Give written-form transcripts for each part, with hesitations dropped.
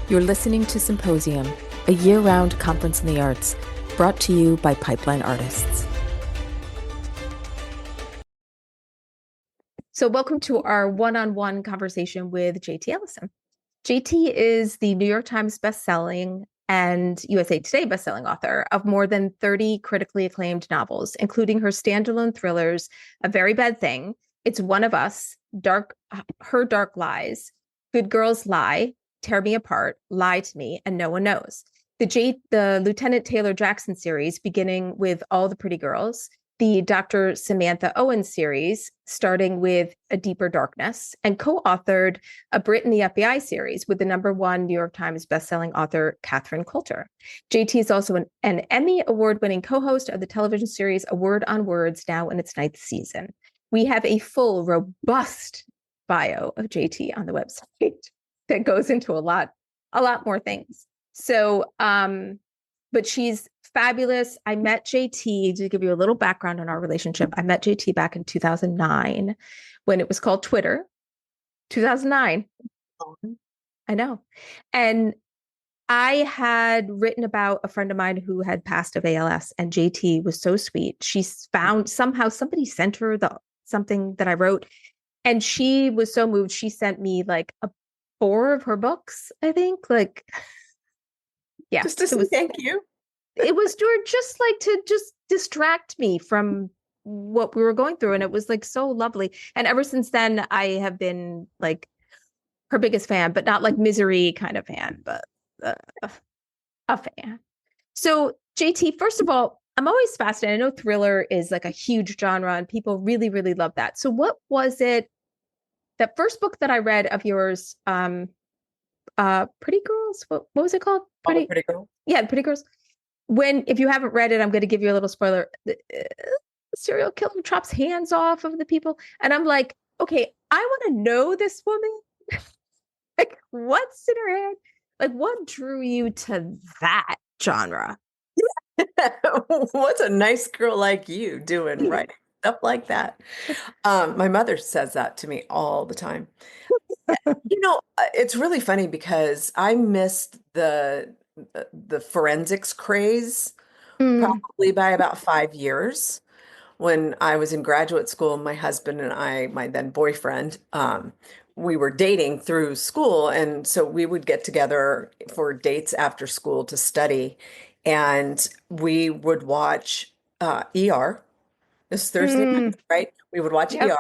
You're listening to Symposium, a year-round conference in the arts, brought to you by Pipeline Artists. So welcome to our one-on-one conversation with JT Ellison. JT is the New York Times bestselling and USA Today bestselling author of more than 30 critically acclaimed novels, including her standalone thrillers, A Very Bad Thing, It's One of Us, Her Dark Lies, Good Girls Lie, Tear Me Apart, Lie to Me, and No One Knows. The Lieutenant Taylor Jackson series, beginning with All the Pretty Girls, the Dr. Samantha Owen series, starting with A Deeper Darkness, and co-authored a Brit in the FBI series with the #1 New York Times bestselling author, Catherine Coulter. JT is also an Emmy award-winning co-host of the television series A Word on Words, now in its 9th season. We have a full, robust bio of JT on the website that goes into a lot more things. So, but she's fabulous. I met JT, to give you a little background on our relationship. I met JT back in 2009 when it was called Twitter. 2009. I know. And I had written about a friend of mine who had passed of ALS, and JT was so sweet. She found somehow somebody sent her something that I wrote, and she was so moved. She sent me like 4 of her books, I think. Like, yeah, just to say thank you. It was just like to just distract me from what we were going through. And it was like so lovely. And ever since then, I have been like her biggest fan, but not like Misery kind of fan, but a fan. So JT, first of all, I'm always fascinated. I know thriller is like a huge genre and people really, really love that. So what was it, that first book that I read of yours, Pretty Girls? What was it called? Pretty Girls. Yeah, Pretty Girls. If you haven't read it, I'm going to give you a little spoiler. The serial killer chops hands off of the people. And I'm like, okay, I want to know this woman. Like, what's in her head? Like, what drew you to that genre? What's a nice girl like you doing, writing stuff like that? My mother says that to me all the time. It's really funny because I missed the forensics craze probably by about 5 years. When I was in graduate school, my husband and I, my then boyfriend, we were dating through school. And so we would get together for dates after school to study. And we would watch ER. This Thursday night, right? We would watch ER.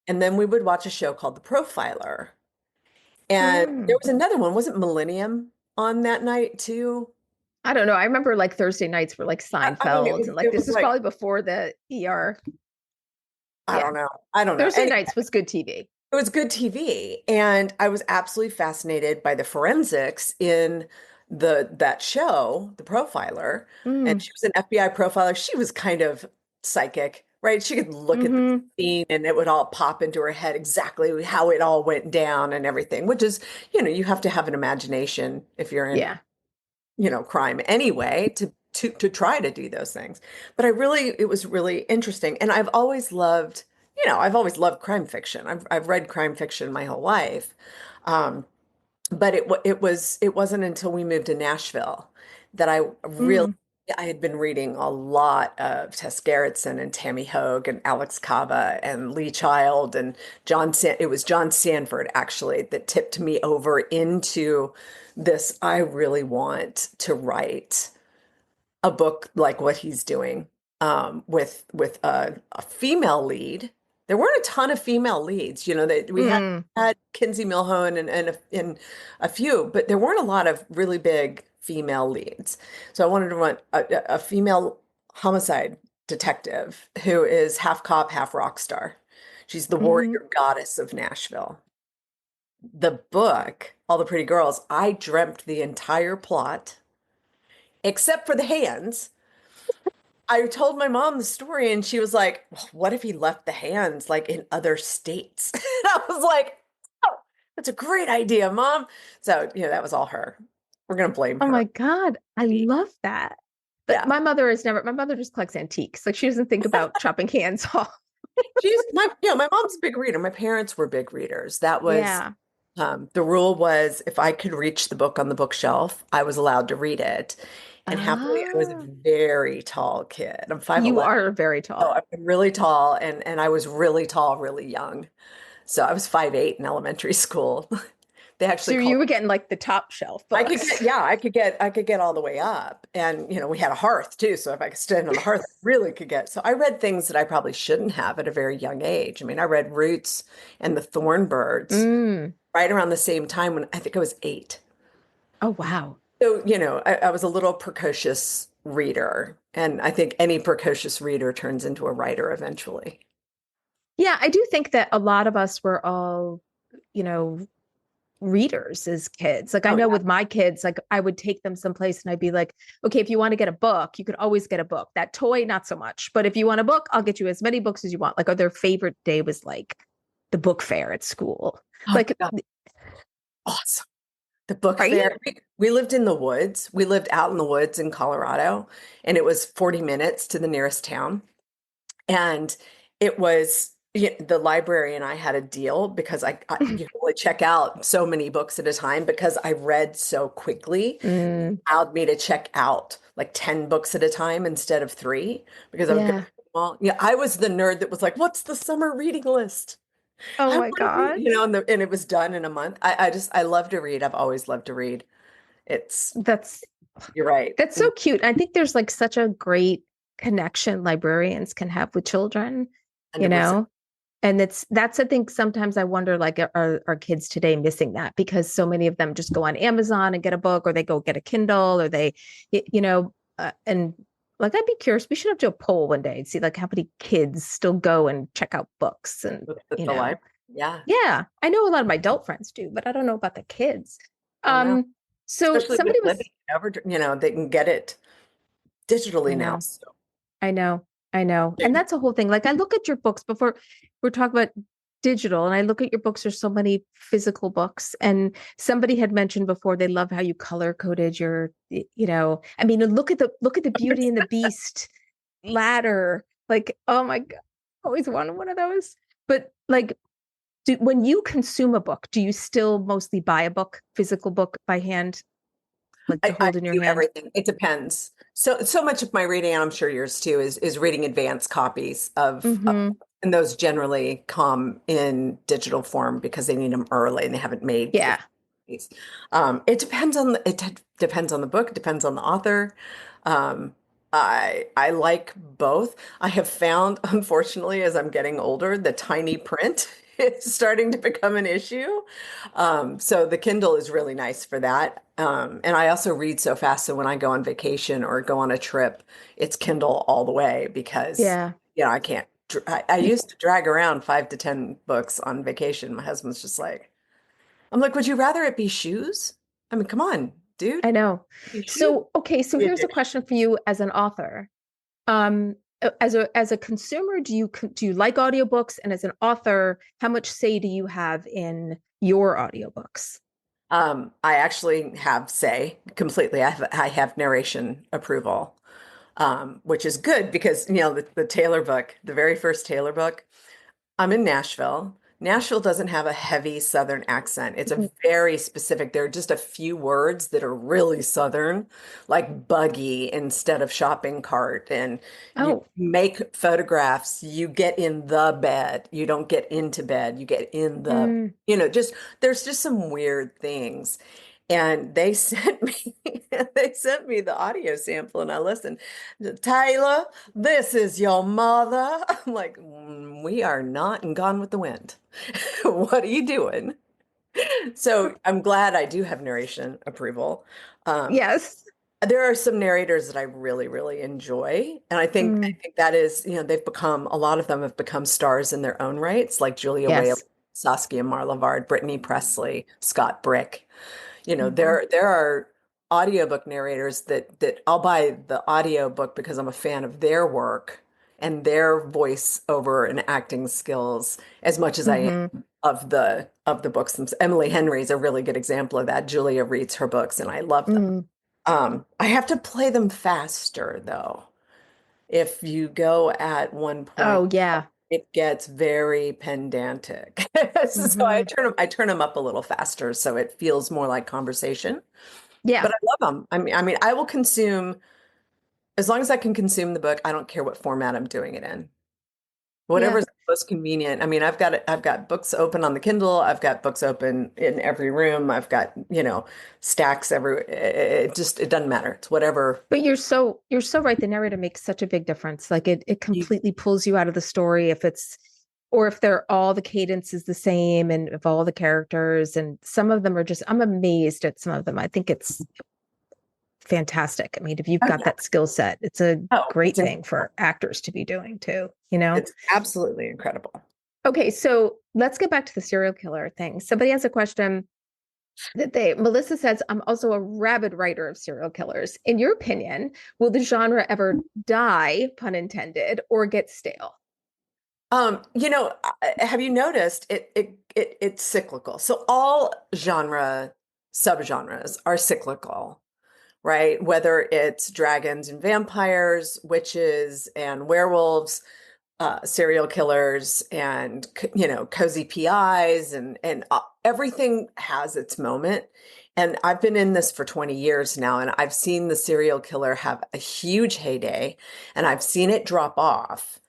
And then we would watch a show called The Profiler. And there was another one. Wasn't Millennium on that night too? I don't know. I remember like Thursday nights were like Seinfeld, and like this was probably before the ER. I don't know. Thursday nights was good TV. It was good TV, and I was absolutely fascinated by the forensics in that show, The Profiler. And she was an FBI profiler. She was kind of psychic, right? She could look at the scene and it would all pop into her head exactly how it all went down and everything, which is, you have to have an imagination if you're in crime anyway, to try to do those things. But it was really interesting. And I've always loved crime fiction. I've read crime fiction my whole life. But it wasn't until we moved to Nashville that I had been reading a lot of Tess Gerritsen and Tammy Hoag and Alex Cava and Lee Child and it was John Sanford actually that tipped me over into this. I really want to write a book like what he's doing, with a female lead. There weren't a ton of female leads, that we had Kinsey Milhone and a few, but there weren't a lot of really big female leads. So I wanted to run a female homicide detective who is half cop, half rock star. She's the warrior goddess of Nashville. The book, All the Pretty Girls, I dreamt the entire plot, except for the hands. I told my mom the story and she was like, well, what if he left the hands like in other states? And I was like, oh, that's a great idea, Mom. So, that was all her. We're going to blame her. Oh my God. I love that. But my mother just collects antiques. Like she doesn't think about chopping hands off. My mom's a big reader. My parents were big readers. That was The rule was if I could reach the book on the bookshelf, I was allowed to read it. And happily, I was a Ah, very tall kid. I'm you 5'11". are very Oh, tall. I'm really tall, and I was really tall, really young. So I was 5'8" in elementary school. They So actually you called were getting like the top shelf I could get, books. yeah, I could get all the way up. And, we had a hearth too. So if I could stand on the hearth, I really could get. So I read things that I probably shouldn't have at a very young age. I mean, I read Roots and the Thornbirds Mm. right around the same time when I think I was 8. Oh, wow. So, I was a little precocious reader. And I think any precocious reader turns into a writer eventually. Yeah, I do think that a lot of us were all, you know, readers as kids. Like I Oh, know yeah. with my kids, like I would take them someplace and I'd be like, okay, if you want to get a book, you could always get a book. That toy, not so much. But if you want a book, I'll get you as many books as you want. Like, or their favorite day was like the book fair at school. Oh, Like, God, awesome. The book right? fair. We lived in the woods. We lived out in the woods in Colorado, and it was 40 minutes to the nearest town. And it was the library and I had a deal because you could only check out so many books at a time because I read so quickly. It Mm, allowed me to check out like 10 books at a time instead of 3 because I would go, yeah. well, yeah, I was the nerd that was like, what's the summer reading list? Oh I my want to read, God. and it was done in a month. I love to read. I've always loved to read. It's, That's you're right. that's so cute. I think there's like such a great connection librarians can have with children, you 100%. know? And that's I think sometimes I wonder like are kids today missing that because so many of them just go on Amazon and get a book or they go get a Kindle or they and like I'd be curious we should have to do a poll one day and see like how many kids still go and check out books and With the library. Yeah. yeah, I know a lot of my adult friends do, but I don't know about the kids. Oh, no. So Especially with somebody was Libby, they can get it I digitally now. know. So I know. I know. And that's a whole thing. Like I look at your books before we're talking about digital and I look at your books, there's so many physical books. And somebody had mentioned before they love how you color coded I mean, look at the Beauty and the Beast ladder. Like, oh my God, I always wanted one of those. But like when you consume a book, do you still mostly buy a book, physical book by hand, like to I hold in your do hand? everything. It depends. So much of my reading, and I'm sure yours too, is reading advanced copies of Mm-hmm. and those generally come in digital form because they need them early and they haven't made Yeah. physical copies. It depends on the book, it depends on the author. Um, I like both. I have found, unfortunately, as I'm getting older, the tiny print is starting to become an issue. So the Kindle is really nice for that. And I also read so fast, so when I go on vacation or go on a trip, it's Kindle all the way because Yeah. I can't. I used to drag around 5 to 10 books on vacation. My husband's just like, I'm like, would you rather it be shoes? I mean, come on, dude. I know. Be shoes. So, okay, so Yeah. here's a question for you as an author. As a consumer, do you like audiobooks? And as an author, how much say do you have in your audiobooks? I actually have say completely. I have narration approval, which is good because the Taylor book, the very first Taylor book. I'm in Nashville. Nashville doesn't have a heavy Southern accent. It's a Mhm. very specific, there are just a few words that are really Southern, like buggy instead of shopping cart. And you Oh, make photographs, you get in the bed. You don't get into bed, you get in the, mm. just there's just some weird things. And they sent me they sent me the audio sample and I listened. Taylor, this is your mother. I'm like, we are not in Gone with the Wind. What are you doing? So I'm glad I do have narration approval. Um, Yes. there are some narrators that I really, really enjoy. And I Mm. think that is, a lot of them have become stars in their own rights, like Julia Whalen, Yes. Saskia Marlavard, Brittany Presley, Scott Brick. Mhm. There are audiobook narrators that I'll buy the audiobook because I'm a fan of their work and their voice over and acting skills as much as I Mhm. am of the books themselves. Emily Henry is a really good example of that. Julia reads her books and I love them. Mm. I have to play them faster though. If you go at one point, Oh, yeah. it gets very pedantic. So Hmm. I turn them up a little faster so it feels more like conversation. Yeah. But I love them. I mean, I will consume as long as I can consume the book. I don't care what format I'm doing it in. Yeah. Whatever's most convenient. I mean, I've got books open on the Kindle. I've got books open in every room. I've got, stacks every it doesn't matter. It's whatever But you're so right. The narrator makes such a big difference. Like it you completely pulls you out of the story if it's or if they're all the cadence is the same and if all the characters and some of them are just I'm amazed at some of them. I think it's fantastic. I mean, if you've oh got yeah. that skill set, it's a Oh, great thing for actors to be doing too, you know? it's absolutely incredible. Okay, so let's get back to the serial killer thing. Somebody has a question that Melissa says, I'm also a rabid writer of serial killers. In your opinion, will the genre ever die, pun intended, or get stale? Have you noticed it's cyclical. So all subgenres are cyclical, right? Whether it's dragons and vampires, witches and werewolves, serial killers and cozy PIs and everything has its moment. And I've been in this for 20 years now, and I've seen the serial killer have a huge heyday, and I've seen it drop off.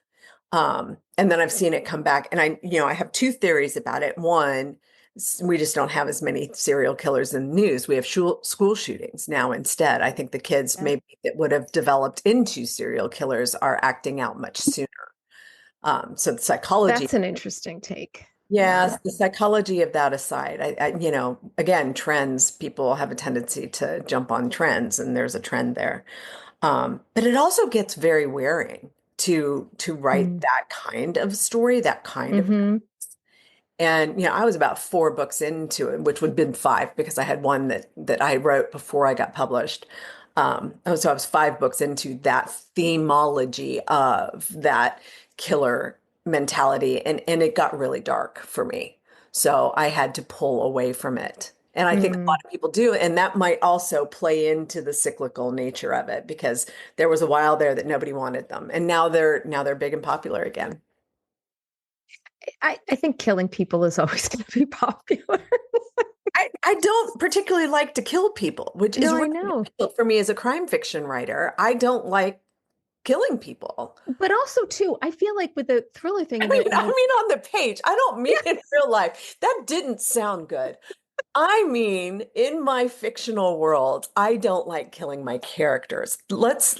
And then I've seen it come back. And I have two theories about it. One, we just don't have as many serial killers in the news. We have school shootings now instead. I think the kids Yeah. maybe that would have developed into serial killers are acting out much sooner. So the psychology, That's an interesting take. Yeah. yes, the psychology of that aside, again, trends, people have a tendency to jump on trends, and there's a trend there. But it also gets very wearing to write Mm. that kind of story, that kind of, Hmm. and I was about 4 books into it, which would have been five because I had one that I wrote before I got published. So I was 5 books into that themology of that killer mentality, and it got really dark for me. So I had to pull away from it. And I think a lot Mm. of people do, and that might also play into the cyclical nature of it because there was a while there that nobody wanted them, and now they're big and popular again. I think killing people is always going to be popular. I don't particularly like to kill people, which is No, I really know. difficult for me as a crime fiction writer. I don't like killing people. But also too, I feel like with the thriller thing I in mean, the I mean on the page. I don't mean yeah, in real life. That didn't sound good. I mean, in my fictional world, I don't like killing my characters. Let's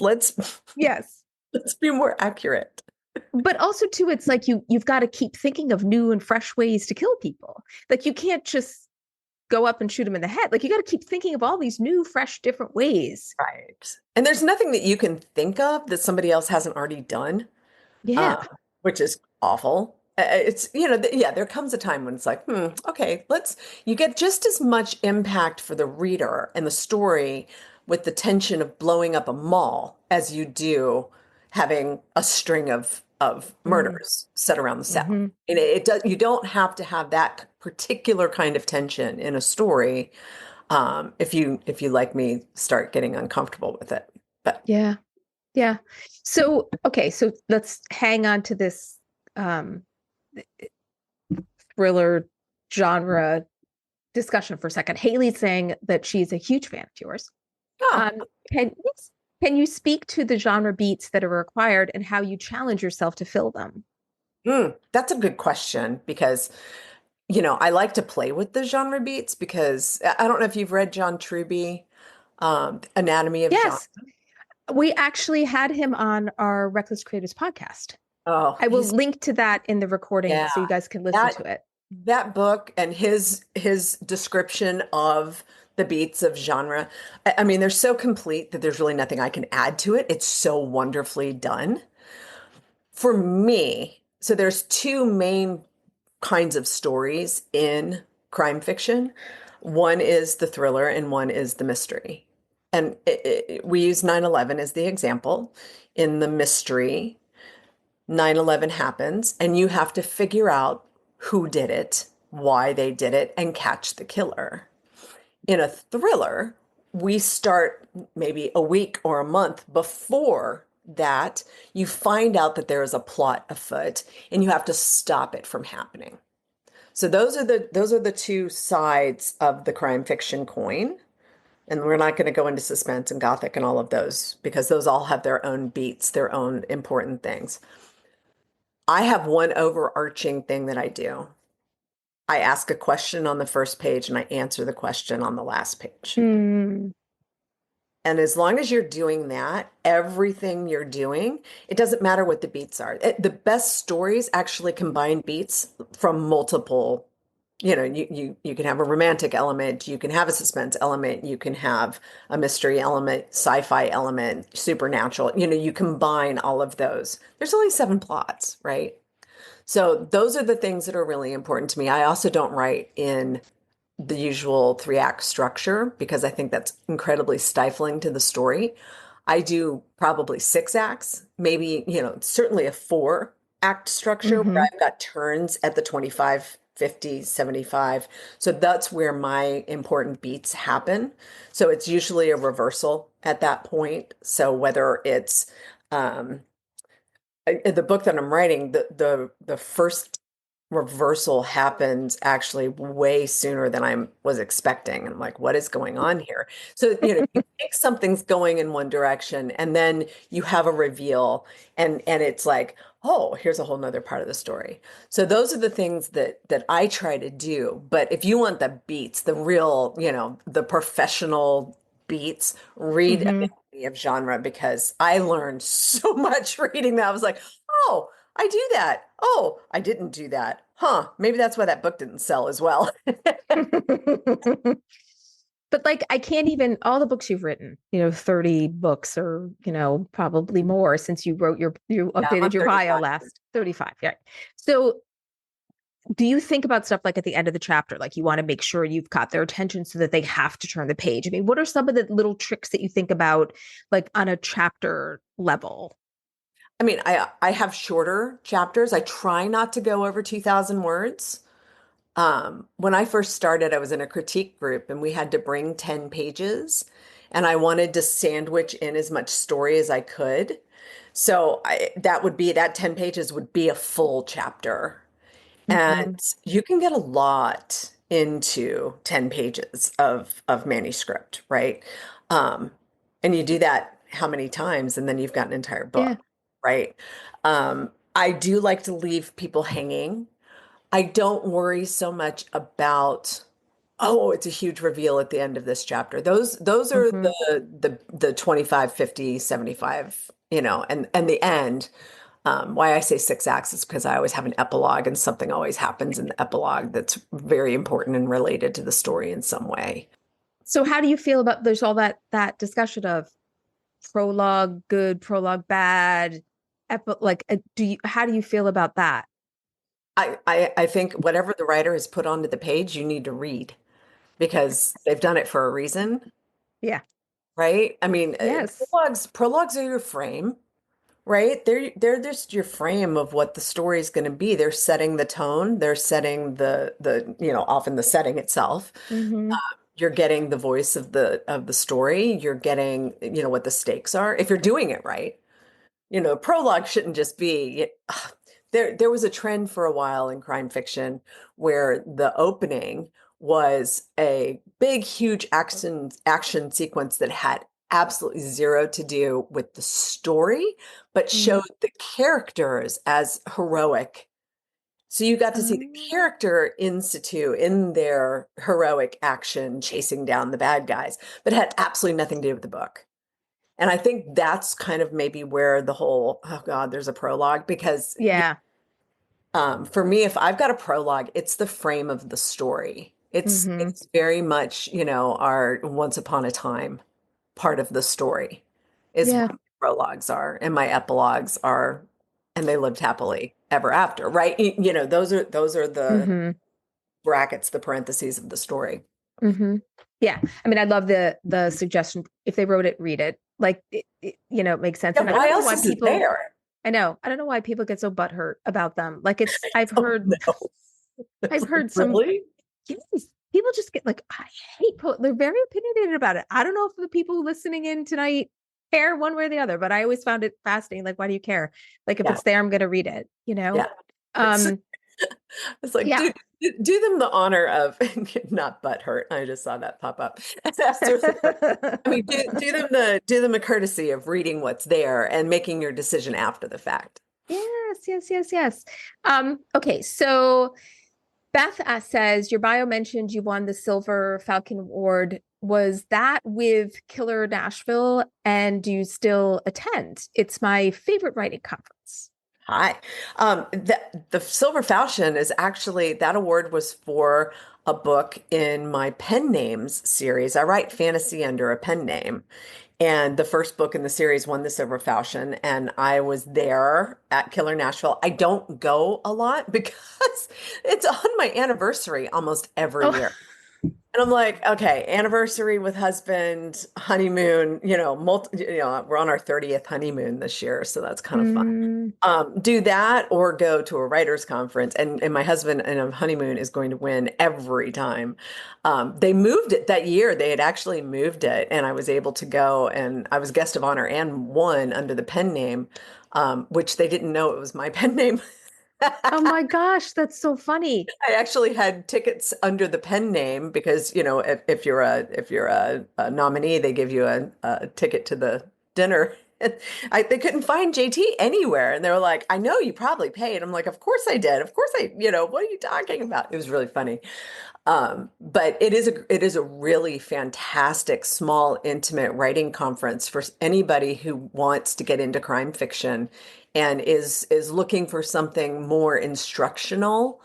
yes. let's be more accurate. But also too, it's like you've got to keep thinking of new and fresh ways to kill people. Like you can't just go up and shoot them in the head. Like you got to keep thinking of all these new, fresh, different ways. Right. And there's nothing that you can think of that somebody else hasn't already done, Yeah. uh, which is awful. It's, yeah, there comes a time when it's like, okay, you get just as much impact for the reader and the story with the tension of blowing up a mall as you do having a string of Mm. murders set around the set. Hmm. And it does, you don't have to have that particular kind of tension in a story, if you like me, start getting uncomfortable with it. But Yeah. Yeah. So, okay, so let's hang on to this um thriller genre discussion for a second. Haley's saying that she's a huge fan of yours. oh, Um, can can you speak to the genre beats that are required and how you challenge yourself to fill them? that's a good question because I like to play with the genre beats because I don't know if you've read John Truby, Anatomy of Genre. Yes, we actually had him on our Reckless Creators podcast. Oh, I will he's link to that in the recording yeah. so you guys can listen That to it. that book and his description of the beats of genre. I mean, they're so complete that there's really nothing I can add to it. It's so wonderfully done. For me, so there's two main kinds of stories in crime fiction. One is the thriller and one is the mystery. And we use 9/11 as the example. In the mystery, 9/11 happens, and you have to figure out who did it, why they did it, and catch the killer. In a thriller, we start maybe a week or a month before that, you find out that there is a plot afoot and you have to stop it from happening. So those are the two sides of the crime fiction coin. And we're not going to go into suspense and gothic and all of those because those all have their own beats, their own important things. I have one overarching thing that I do. I ask a question on the first page and I answer the question on the last page. Mm. And as long as you're doing that, everything you're doing, it doesn't matter what the beats are. The best stories actually combine beats from multiple, you can have a romantic element, you can have a suspense element, you can have a mystery element, sci-fi element, supernatural. You combine all of those. There's only 7 plots, right? So those are the things that are really important to me. I also don't write in the usual 3-act structure because I think that's incredibly stifling to the story. I do probably 6 acts, maybe, certainly a 4-act structure where I've got turns at the 25, 50, 75. So that's where my important beats happen. So it's usually a reversal at that point. So whether it's the book that I'm writing, the first reversal happens actually way sooner than I was expecting. I'm like, what is going on here? So, you think something's going in one direction and then you have a reveal and it's like, oh, here's a whole nother part of the story. So those are the things that I try to do. But if you want the beats, the real, the professional beats, read Epitome of Genre because I learned so much reading that. I was like, oh, I do that. Oh, I didn't do that. Huh. Maybe that's why that book didn't sell as well. But like, I can't even, all the books you've written, 30 books or, probably more since you wrote you Yeah, I'm updated on your bio 35. last 35. Yeah. So do you think about stuff like at the end of the chapter, like you want to make sure you've got their attention so that they have to turn the page? I mean, what are some of the little tricks that you think about like on a chapter level? I mean, I have shorter chapters. I try not to go over 2,000 words. When I first started, I was in a critique group and we had to bring 10 pages and I wanted to sandwich in as much story as I could. So that 10 pages would be a full chapter. And you can get a lot into 10 pages of manuscript, right? Um, and you do that how many times, and then you've got an entire Yeah. book, right? I do like to leave people hanging. I don't worry so much about, oh, it's a huge reveal at the end of this chapter. Those are the 25, 50, 75, and the end. Why I say 6 acts is because I always have an epilogue and something always happens in the epilogue that's very important and related to the story in some way. So how do you feel about there's all that discussion of prologue good, prologue bad, how do you feel about that? I think whatever the writer has put onto the page, you need to read because they've done it for a reason, Yeah. right? I mean, Yes. prologues are your frame, right? They're just your frame of what the story is going to be. They're setting the tone. They're setting often the setting itself. Mm-hmm. You're getting the voice of the story. You're getting, what the stakes are if you're doing it right. Prologue shouldn't just be there was a trend for a while in crime fiction where the opening was a big, huge action sequence that had absolutely zero to do with the story, but showed the characters as heroic. So you got to see the character in situ in their heroic action chasing down the bad guys, but had absolutely nothing to do with the book. And I think that's kind of maybe where the whole, oh God, there's a prologue because Yeah. for me, if I've got a prologue, it's the frame of the story. It's very much, our once upon a time part of the story is Yeah. what my prologues are, and my epilogues are, and they lived happily ever after, right? Those are the Mm-hmm. brackets, the parentheses of the story. Mm-hmm. Yeah. I mean, I love the suggestion. If they wrote it, read it. Like, it makes sense. Yeah, And I why don't know else why is it people, there? I know, I don't know why people get so butthurt about them. Like Oh no. I've It's like, heard some, really? yes, people just get like, I hate, they're very opinionated about it. I don't know if the people listening in tonight care one way or the other, but I always found it fascinating. Like, why do you care? Like, if Yeah. it's there, I'm going to read it, you know? Yeah. It's, Um, it's like, yeah. do them the honor of not butt hurt. I just saw that pop up. I mean, do them a courtesy of reading what's there and making your decision after the fact. Yes, yes, yes, yes. Okay, so Beth says your bio mentioned you won the Silver Falcon Award. Was that with Killer Nashville? And do you still attend? It's my favorite writing conference. Hi. The Silver Falchion is actually, that award was for a book in my pen names series. I write fantasy under a pen name. And the first book in the series won the Silver Falchion. And I was there at Killer Nashville. I don't go a lot because it's on my anniversary almost every Oh, year. And I'm like, okay, anniversary with husband, honeymoon, we're on our 30th honeymoon this year, so that's kind of fun. mm, Do that or go to a writers conference. And my husband in a honeymoon is going to win every time. They moved it that year. They had actually moved it, and I was able to go, and I was guest of honor and won under the pen name, which they didn't know it was my pen name. oh my gosh, that's so funny. I actually had tickets under the pen name because, if you're a nominee, they give you a ticket to the dinner. And they couldn't find JT anywhere, and they were like, "I know you probably paid." I'm like, "Of course I did. Of course what are you talking about?" It was really funny. But it is a really fantastic, small, intimate writing conference for anybody who wants to get into crime fiction and is looking for something more instructional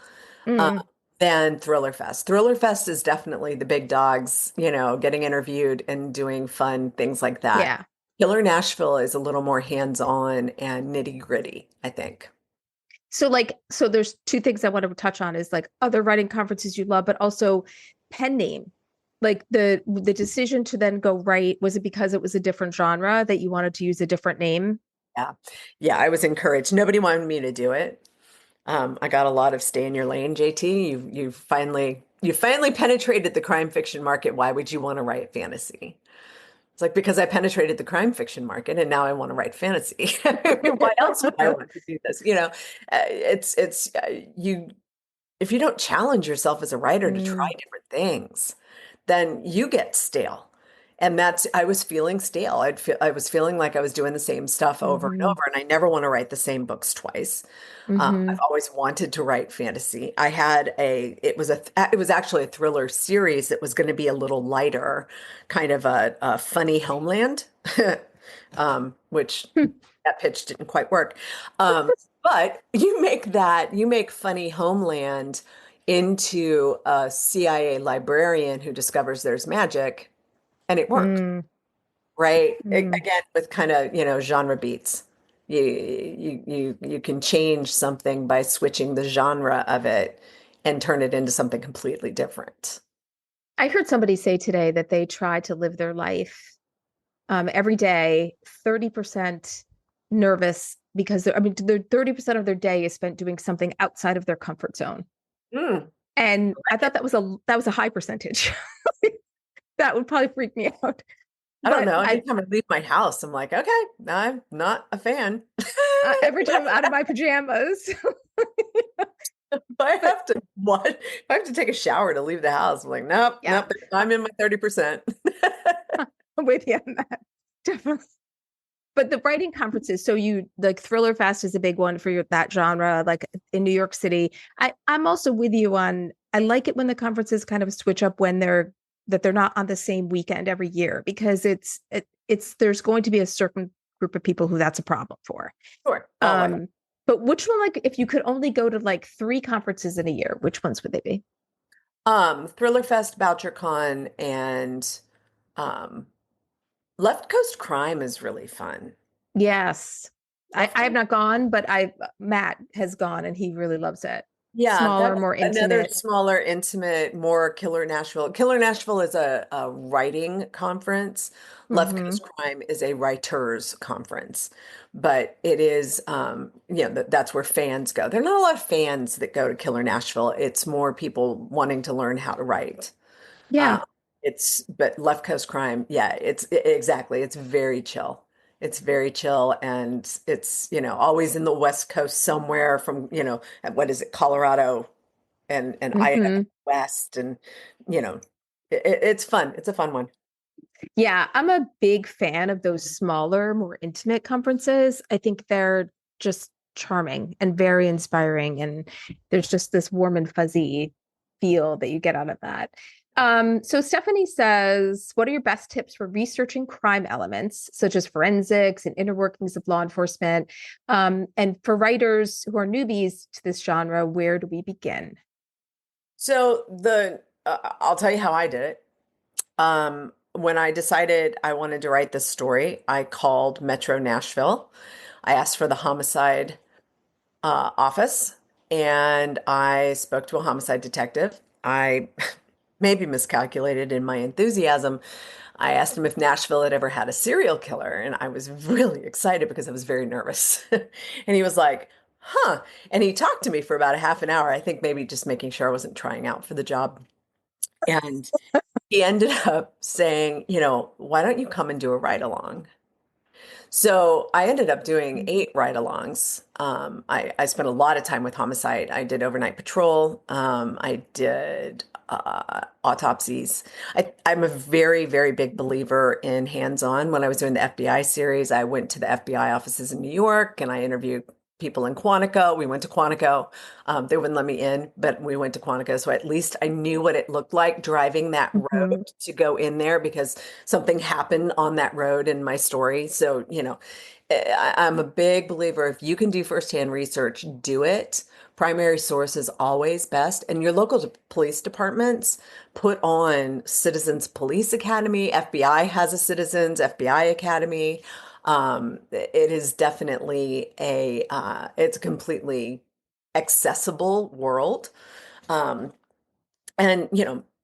uh, Mm, than Thriller Fest. Thriller Fest is definitely the big dogs, getting interviewed and doing fun things like that. yeah. Killer Nashville is a little more hands-on and nitty-gritty, I think. So there's two things I want to touch on is like other writing conferences you love, but also pen name. Like the decision to then go write, was it because it was a different genre that you wanted to use a different name? Yeah. Yeah, I was encouraged. Nobody wanted me to do it. I got a lot of stay in your lane, JT. You finally penetrated the crime fiction market. Why would you want to write fantasy? It's like because I penetrated the crime fiction market and now I want to write fantasy. Why else would I want to do this? You if you don't challenge yourself as a writer to try Mm, different things, then you get stale. And I was feeling stale. I was feeling like I was doing the same stuff over and hmm over, and I never want to write the same books twice. I've hmm always wanted to write fantasy. It was actually a thriller series that was going to be a little lighter, kind of a funny homeland, which that pitch didn't quite work. But you make funny homeland into a CIA librarian who discovers there's magic, and it works, mm, right? mm. Again, with kind of, genre beats. You can change something by switching the genre of it and turn it into something completely different. I heard somebody say today that they try to live their life every day, 30% nervous because they're 30% of their day is spent doing something outside of their comfort zone. Mm, And I thought that was a high percentage. That would probably freak me out. I don't But know. I Anytime I leave my house, I'm like, okay, I'm not a fan. every time I'm out of my pajamas. If I But have to what? If I have to take a shower to leave the house, I'm like, nope, yeah, nope, I'm in my 30%. I'm with you on that. Definitely. But the writing conferences, so you like Thriller Fest is a big one for that genre, like in New York City. I'm also with you on I like it when the conferences kind of switch up when they're not on the same weekend every year because it's there's going to be a certain group of people who that's a problem for. Sure. Oh my God. Um, but which one, like if you could only go to like three conferences in a year, which ones would they be? Thriller Fest, BoucherCon, and um, Left Coast Crime is really fun. Yes. I Left have Coast. not gone, but I Matt has gone and he really loves it. Yeah, Smaller, that's more another intimate. smaller, intimate, more Killer Nashville. Killer Nashville is a writing conference. Left Hmm Coast Crime is a writers conference, but it is, that's where fans go. There are not a lot of fans that go to Killer Nashville. It's more people wanting to learn how to write. Yeah. But Left Coast Crime, yeah, exactly. It's very chill. It's very chill, and it's, always in the West Coast somewhere from, what is it, Colorado and Idaho Hmm. West, and you know, it's fun. It's a fun one. Yeah, I'm a big fan of those smaller, more intimate conferences. I think they're just charming and very inspiring. And there's just this warm and fuzzy feel that you get out of that. So Stephanie says, what are your best tips for researching crime elements, such as forensics and inner workings of law enforcement? And for writers who are newbies to this genre, where do we begin? So I'll tell you how I did it. When I decided I wanted to write this story, I called Metro Nashville. I asked for the homicide office, and I spoke to a homicide detective. I maybe miscalculated in my enthusiasm. I asked him if Nashville had ever had a serial killer, and I was really excited because I was very nervous. And he was like, huh. And he talked to me for about a half an hour, I think maybe just making sure I wasn't trying out for the job. And he ended up saying, why don't you come and do a ride along? So I ended up doing 8 ride-alongs. I spent a lot of time with homicide. I did overnight patrol. I did autopsies. I'm a very, very big believer in hands-on. When I was doing the FBI series, I went to the FBI offices in New York and I interviewed people in Quantico. We went to Quantico. They wouldn't let me in, but we went to Quantico. So at least I knew what it looked like driving that Mhm. road to go in there because something happened on that road in my story. So, I'm a big believer if you can do firsthand research, do it. Primary source is always best. And your local police departments put on Citizens Police Academy. FBI has a Citizens FBI Academy. It is definitely it's a completely accessible world. Um, and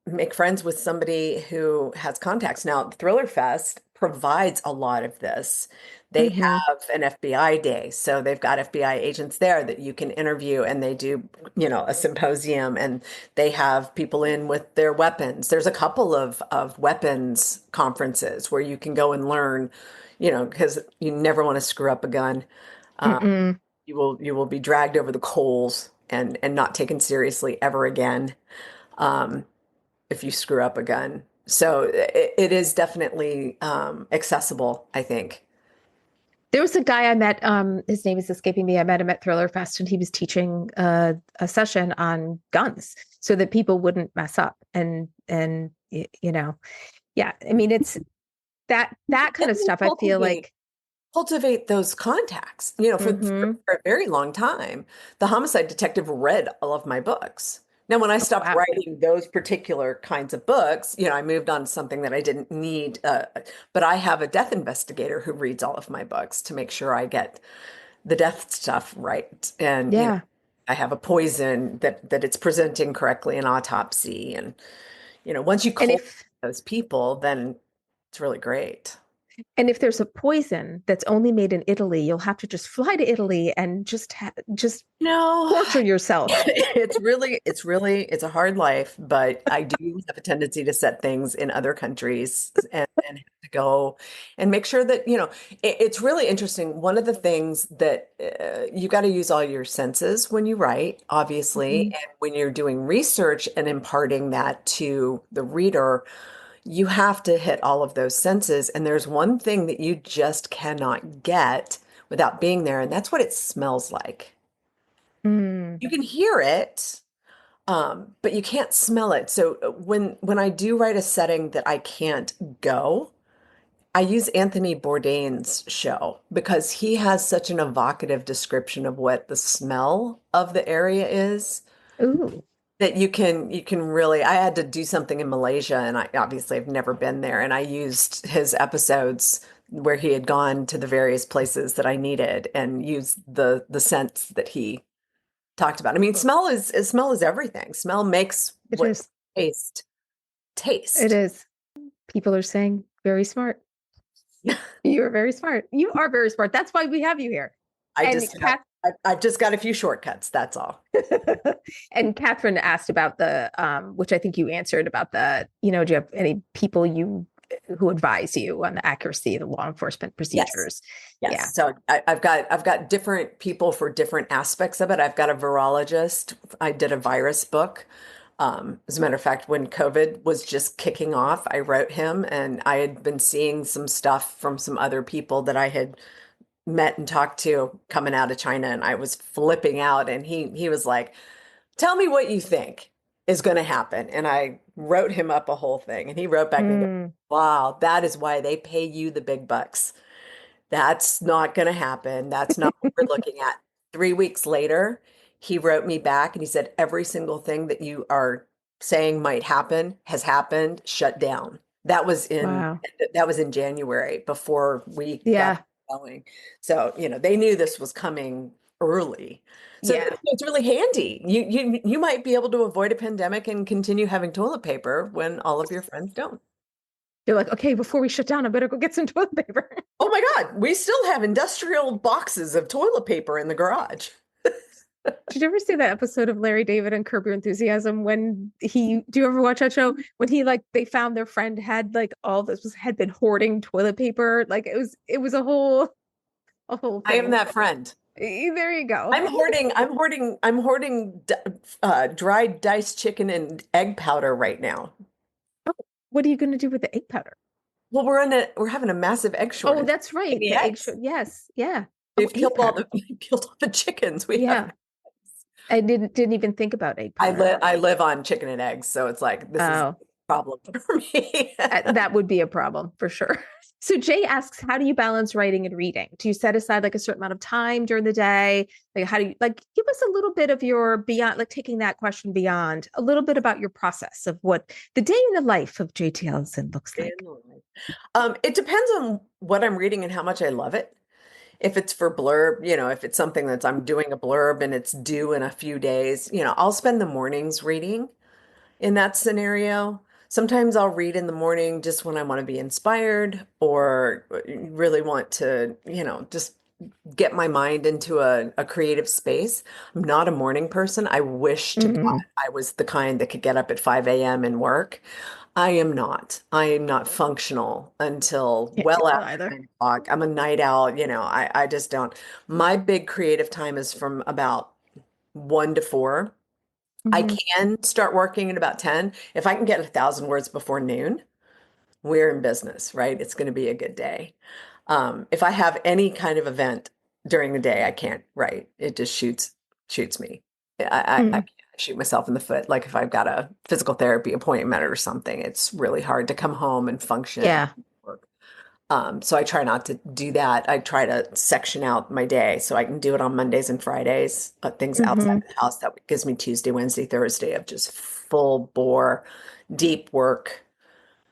make friends with somebody who has contacts. Now Thriller Fest provides a lot of this. They Mhm. have an FBI day, so they've got FBI agents there that you can interview, and they do a symposium, and they have people in with their weapons. There's a couple of weapons conferences where you can go and learn, because you never want to screw up a gun. uh, Mm-mm. you will be dragged over the coals and not taken seriously ever again. Um, if you screw up a gun. So it is definitely accessible, I think. There was a guy I met, his name is escaping me. I met him at Thriller Fest and he was teaching a session on guns so that people wouldn't mess up. Yeah, I mean, it's that And kind of then stuff. I feel like, cultivate those contacts. For hmm. a very long time, the homicide detective read all of my books. Now, when I Oh, stopped wow. writing those particular kinds of books, I moved on to something that I didn't need. But I have a death investigator who reads all of my books to make sure I get the death stuff right. And, Yeah. I have a poison that it's presenting correctly in autopsy. And, once you And cultivate if those people, then it's really great. and if there's a poison that's only made in Italy, you'll have to just fly to Italy and just No, torture yourself. it's a hard life, but I do have a tendency to set things in other countries and have to go and make sure that, it's really interesting. One of the things that you got to use all your senses when you write, obviously, Mhm. and when you're doing research and imparting that to the reader, you have to hit all of those senses. And there's one thing that you just cannot get without being there, and that's what it smells like. Mm. You can hear it, but you can't smell it. So when I do write a setting that I can't go, I use Anthony Bourdain's show because he has such an evocative description of what the smell of the area is Ooh. that you can really. I had to do something in Malaysia, and I obviously have never been there, and I used his episodes where he had gone to the various places that I needed and used the scents that he talked about. I mean, smell is everything. Smell makes It what is. taste It taste. is. People are saying very smart. You're very smart. You are very smart. That's why we have you here. I And just have Kath I've just got a few shortcuts, that's all. and Catherine asked about the which I think you answered about the, do you have any people you who advise you on the accuracy of the law enforcement Yes. procedures. Yeah. Yes. So I've got different people for different aspects of it. I've got a virologist. I did a virus book. As a matter of fact, when COVID was just kicking off, I wrote him, and I had been seeing some stuff from some other people that I had met and talked to coming out of China, and I was flipping out. And he was like, "Tell me what you think is going to happen." And I wrote him up a whole thing, and he wrote back and he goes, Mm, "Wow, that is why they pay you the big bucks. That's not going to happen. That's not what we're looking at." 3 weeks later, he wrote me back and he said, "Every single thing that you are saying might happen has happened, shut down." That was in wow. that was in January before we got Yeah. going. So, they knew this was coming early. So Yeah. it's really handy. You might be able to avoid a pandemic and continue having toilet paper when all of your friends don't. You're like, okay, before we shut down, I better go get some toilet paper. Oh my God, we still have industrial boxes of toilet paper in the garage. Did you ever see that episode of Larry David and Curb Your Enthusiasm when do you ever watch that show? When they found their friend had like all this had been hoarding toilet paper. Like it was a whole I am thing. that friend. There you go. I'm hoarding dried diced chicken and egg powder right now. Oh, what are you going to do with the egg powder? Well, we're having a massive egg Oh, shortage. that's right. The The egg eggs. yes. Yeah. Oh, They've egg killed all powder. the killed all the chickens. We have. Yeah. I didn't even think about egg I powder. live I live on chicken and eggs, so it's like this is a Oh, problem for me. that would be a problem for sure. So Jay asks, how do you balance writing and reading? Do you set aside like a certain amount of time during the day? Like, how do you give us a little bit of your beyond, like taking that question beyond, a little bit about your process of what the day in the life of JT Ellison looks like. It depends on what I'm reading and how much I love it. If it's for blurb, if it's something I'm doing a blurb and it's due in a few days, I'll spend the mornings reading in that scenario. Sometimes I'll read in the morning just when I want to be inspired or really want to, just get my mind into a creative space. I'm not a morning person. I wish to God Mm, I was the kind that could get up at 5 a.m. and work. I am not. I am not functional until can't do well that after either. 9 o'clock. I'm a night owl. I just don't. My big creative time is from about 1 to 4. I Mhm. can start working at about 10. If I can get 1,000 words before noon, we're in business, right? It's going to be a good day. If I have any kind of event during the day, I can't write. It just shoots me. I Mm, can't shoot myself in the foot. Like if I've got a physical therapy appointment or something, it's really hard to come home and function and yeah. work. So I try not to do that. I try to section out my day so I can do it on Mondays and Fridays, things outside Hmm. of the house. That gives me Tuesday, Wednesday, Thursday of just full bore, deep work,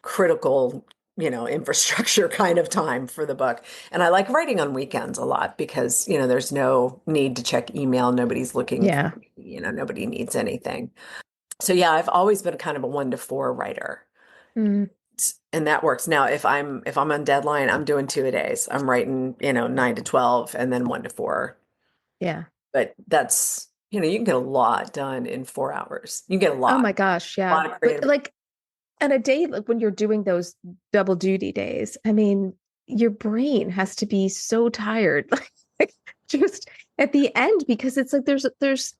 critical, infrastructure kind of time for the book. And I like writing on weekends a lot because, there's no need to check email. Nobody's looking for Yeah. me, nobody needs anything. So yeah, I've always been kind of a 1 to 4 writer. Mm, And that works. Now, if I'm on deadline, I'm doing 2 a days. I'm writing, 9 to 12 and then 1 to 4. yeah. But that's, you can get a lot done in 4 hours. You can get a Oh lot, my gosh. a Yeah. lot of But creative. like on a day like when you're doing those double duty days, I mean, your brain has to be so tired, like just at the end, because it's like there's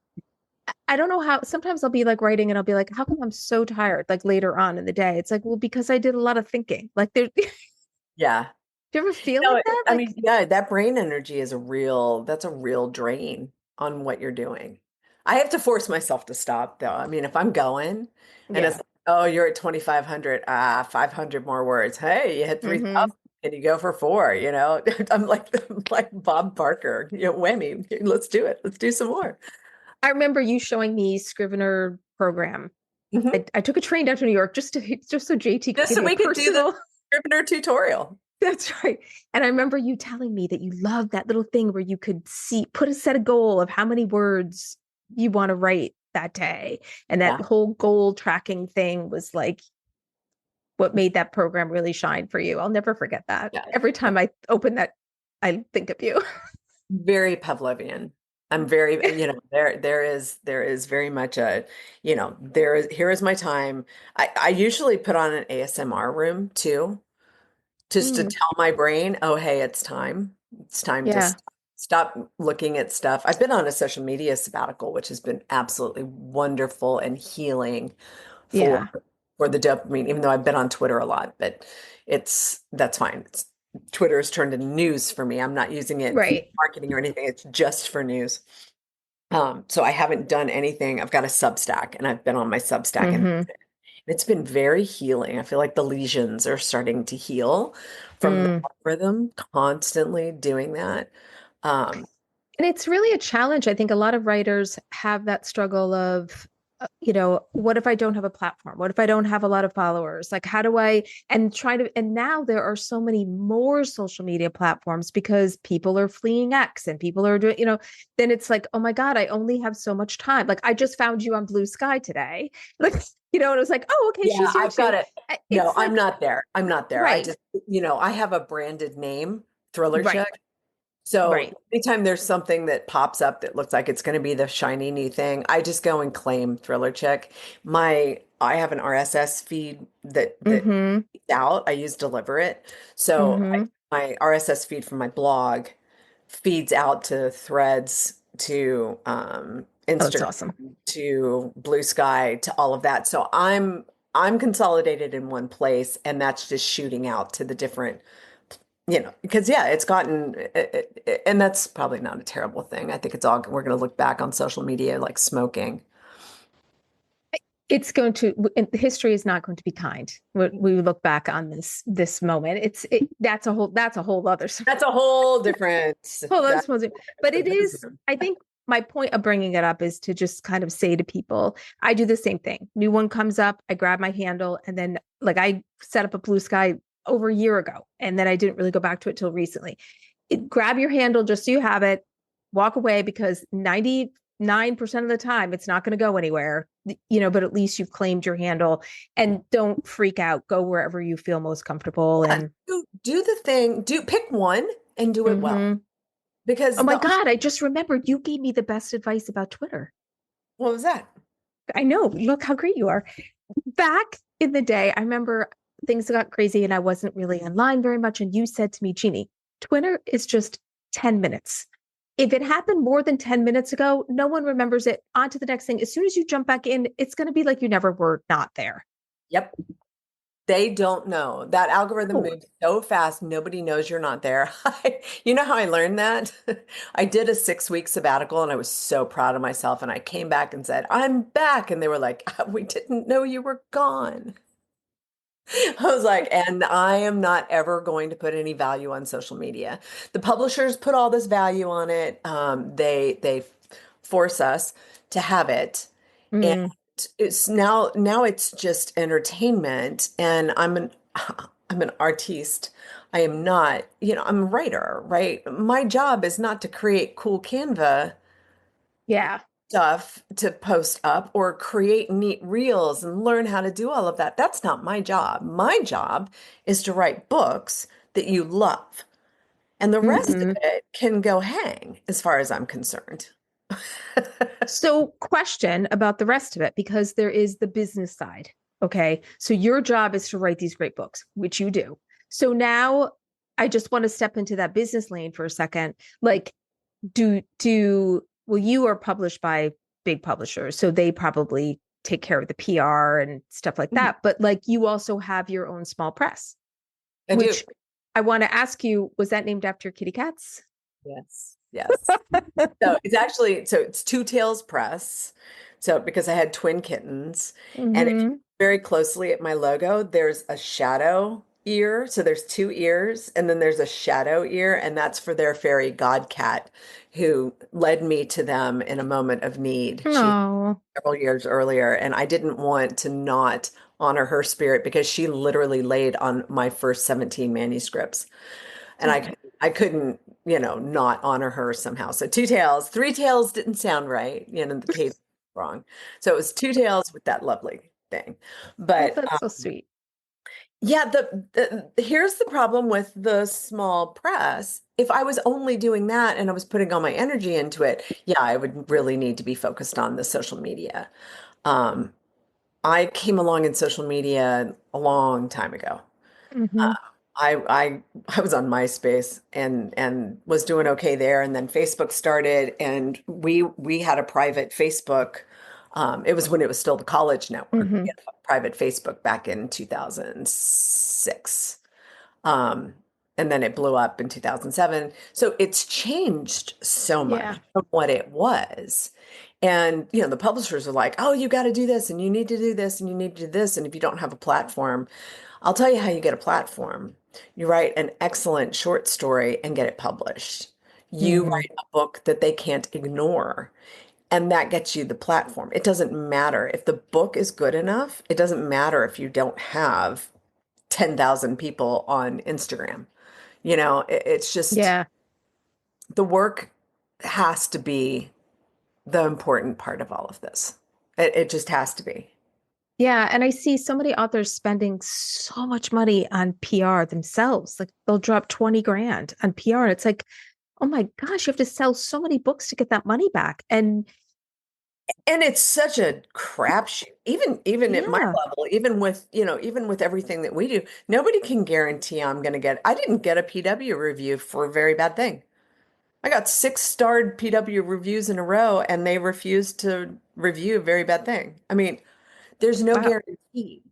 I don't know how sometimes I'll be like writing and I'll be like, how come I'm so tired? Like later on in the day. It's like, well, because I did a lot of thinking. Like there do Yeah. you ever feel No, like that? I Like, mean, yeah, that brain energy is that's a real drain on what you're doing. I have to force myself to stop though. I mean, if I'm going and it's yeah. like, oh, you're at 2,500, 500 more words. Hey, you hit Hmm. 3,000 and you go for 4, I'm like Bob Barker, whammy. Let's do it. Let's do some more. I remember you showing me Scrivener program. Mhm. I took a train down to New York just so JT could Just give so me a we could do the personal. Scrivener tutorial. That's right. And I remember you telling me that you love that little thing where you could put a set a goal of how many words you want to write that day. And that Yeah. whole goal tracking thing was like what made that program really shine for you. I'll never forget that. Yeah. Every time I open that, I think of you. Very Pavlovian. I'm very, there is very much here is my time. I usually put on an ASMR room too. just to Mm, tell my brain, oh, hey, it's time. It's time to yeah. stop looking at stuff. I've been on a social media sabbatical, which has been absolutely wonderful and healing for Yeah. for the dopamine, even though I've been on Twitter a lot, but that's fine. Twitter has turned into news for me. I'm not using it for Right. marketing or anything. It's just for news. So I haven't done anything. I've got a Substack and I've been on my Substack and Mm-hmm. it's been very healing. I feel like the lesions are starting to heal from the Mm. algorithm constantly doing that. Um, And it's really a challenge. I think a lot of writers have that struggle of, what if I don't have a platform? What if I don't have a lot of followers? Like, how do I, and try to, and now there are so many more social media platforms because people are fleeing X and people are doing, then it's like, oh my God, I only have so much time. Like, I just found you on Blue Sky today. Like, and it was like, oh, okay, yeah, she's here I've got too. it. No, It's I'm like, not there. I'm not there. I right, just, I have a branded name, Thriller right, Chick. So right. anytime there's something that pops up that looks like it's going to be the shiny new thing, I just go and claim Thriller Chick. I have an RSS feed that Mm-hmm. out. I use Deliberate. So Mm-hmm. my RSS feed from my blog feeds out to Threads, to Oh, that's Instagram, awesome. to Blue Sky, to all of that. So I'm consolidated in one place, and that's just shooting out to the different, because yeah, it's gotten, and that's probably not a terrible thing. I think we're going to look back on social media like smoking. It's going to history is not going to be kind when we look back on this moment. That's a whole other That's a whole different, whole other that's symposium. But a it is, different. I think my point of bringing it up is to just kind of say to people, I do the same thing. New one comes up, I grab my handle, and then like I set up a Blue Sky over a year ago, and then I didn't really go back to it till recently. Grab your handle just so you have it, walk away because 99% of the time it's not going to go anywhere, but at least you've claimed your handle and don't freak out. Go wherever you feel most comfortable. Yeah, And do the thing, pick one and do it well. Mhm. Oh Because my God, I just remembered you gave me the best advice about Twitter. what was that? I know. Look how great you are. Back in the day, I remember things got crazy and I wasn't really online very much. And you said to me, Jeannie, Twitter is just 10 minutes. If it happened more than 10 minutes ago, no one remembers it. On to the next thing. As soon as you jump back in, it's going to be like you never were not there. Yep. They don't know. That algorithm Oh, moves so fast, nobody knows you're not there. You know how I learned that? I did a 6-week sabbatical and I was so proud of myself. And I came back and said, I'm back. And they were like, we didn't know you were gone. I was like, and I am not ever going to put any value on social media. The publishers put all this value on it. They force us to have it, and mm, now it's just entertainment. And I'm an artiste. I am not, I'm a writer, right? My job is not to create cool Canva yeah. stuff to post up or create neat reels and learn how to do all of that. That's not my job. My job is to write books that you love. And the rest of Hmm. it can go hang as far as I'm concerned. So, question about the rest of it, because there is the business side. Okay. So, your job is to write these great books, which you do. So, now I just want to step into that business lane for a second. Like, well, you are published by big publishers, so they probably take care of the PR and stuff like Mhm. that. But like, you also have your own small press, I do. which I want to ask you, was that named after your kitty cats? Yes. Yes. So it's Two Tails Press. So because I had twin kittens, and if you Mm-hmm. look very closely at my logo, there's a shadow ear. So there's two ears, and then there's a shadow ear, and that's for their fairy god cat who led me to them in a moment of need. She Oh. several years earlier, and I didn't want to not honor her spirit because she literally laid on my first 17 manuscripts. And I couldn't, not honor her somehow. So two tails, three tails didn't sound right. The case was wrong. So it was two tails with that lovely thing. Oh, But that's so sweet. yeah, here's the problem with the small press. If I was only doing that and I was putting all my energy into it, yeah, I would really need to be focused on the social media. Um, I came along in social media a long time ago. Mm-hmm. I was on MySpace and was doing okay there, and then Facebook started, and we had a private Facebook. It was when it was still the college network. We Hmm. had a private Facebook back in 2006. Um, and then it blew up in 2007. So it's changed so much Yeah. from what it was. And, the publishers are like, oh, you got to do this and you need to do this and you need to do this. And if you don't have a platform, I'll tell you how you get a platform. You write an excellent short story and get it published. You Hmm. write a book that they can't ignore, and that gets you the platform. It doesn't matter if the book is good enough. It doesn't matter if you don't have 10,000 people on Instagram. It's just Yeah. the work has to be the important part of all of this. It just has to be. Yeah. And I see so many authors spending so much money on PR themselves. Like they'll drop 20 grand on PR. And it's like, oh my gosh, you have to sell so many books to get that money back. And And it's such a crapshoot. Even at my yeah. level, even with everything that we do, nobody can guarantee I'm going to get. I didn't get a PW review for a very bad thing. I got 6-starred PW reviews in a row, and they refused to review a very bad thing. I mean, there's no Wow. guarantee.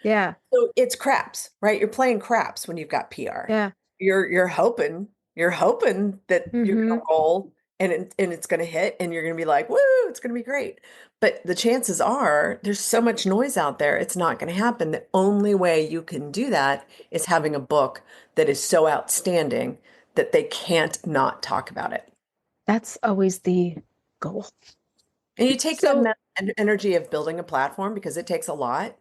Yeah. So it's craps, right? You're playing craps when you've got PR. Yeah. You're hoping that you're Hmm. gonna roll and it's gonna hit and you're gonna be like, woo, it's gonna be great. But the chances are there's so much noise out there, it's not gonna happen. The only way you can do that is having a book that is so outstanding that they can't not talk about it. That's always the goal. And you take that So, energy of building a platform because it takes a lot.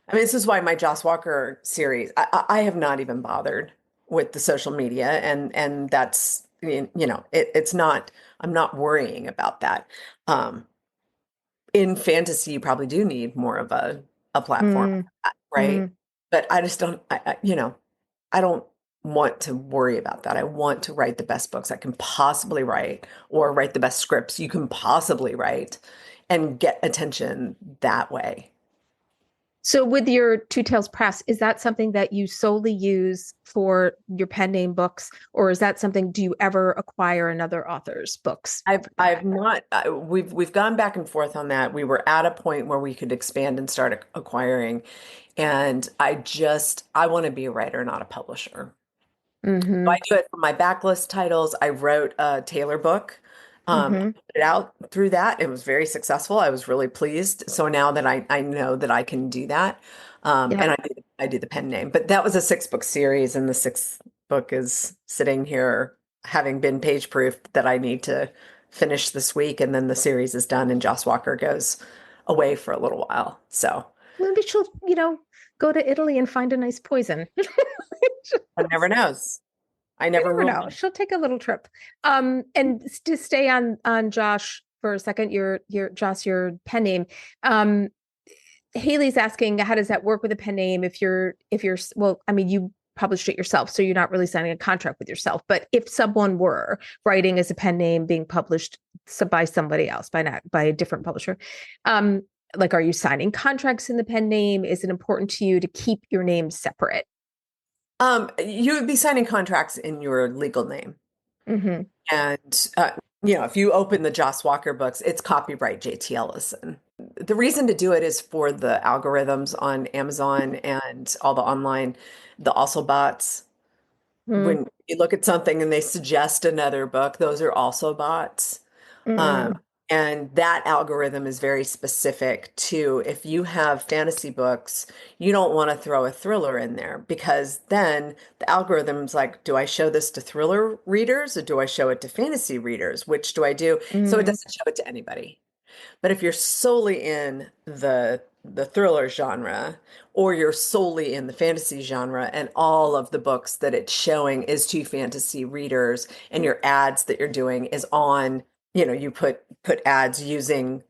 I mean, this is why my Joss Walker series, I have not even bothered with the social media, and that's it's not. I'm not worrying about that. Um, in fantasy, you probably do need more of a platform, mm, right? mm. But I just don't. I don't want to worry about that. I want to write the best books I can possibly write, or write the best scripts you can possibly write, and get attention that way. So with your Two Tails Press, is that something that you solely use for your pen name books, or is that something, do you ever acquire another author's books I've for I've that? not we've gone back and forth on that. We were at a point where we could expand and start acquiring, and I want to be a writer, not a publisher. So I Mm-hmm. do it for my backlist titles. I wrote a Taylor book, Mm-hmm. put it out through that. It was very successful. I was really pleased. So now that I know that I can do that, and Yep. I do the pen name. But that was a 6-book series, and the sixth book is sitting here having been page proof that I need to finish this week, and then the series is done, and Joss Walker goes away for a little while. So Maybe she'll, go to Italy and find a nice poison. one never knows. I You never never rule know. She'll take a little trip. And to stay on Josh for a second, your Josh, your pen name. Um, Haley's asking, how does that work with a pen name if you're well, I mean, you published it yourself, so you're not really signing a contract with yourself. But if someone were writing as a pen name being published by somebody else, by a different publisher, um, like, are you signing contracts in the pen name? Is it important to you to keep your name separate? You would be signing contracts in your legal name. Mm-hmm. And, if you open the Joss Walker books, it's copyright JT Ellison. The reason to do it is for the algorithms on Amazon and all the online, the also bots. When you look at something and they suggest another book, those are also bots. Um, Mm-hmm. and that algorithm is very specific to if you have fantasy books, you don't want to throw a thriller in there because then the algorithm's like, do I show this to thriller readers or do I show it to fantasy readers? Which do I do? So it Mm-hmm. doesn't show it to anybody. But if you're solely in the thriller genre or you're solely in the fantasy genre and all of the books that it's showing is to fantasy readers and your ads that you're doing is on, you put ads using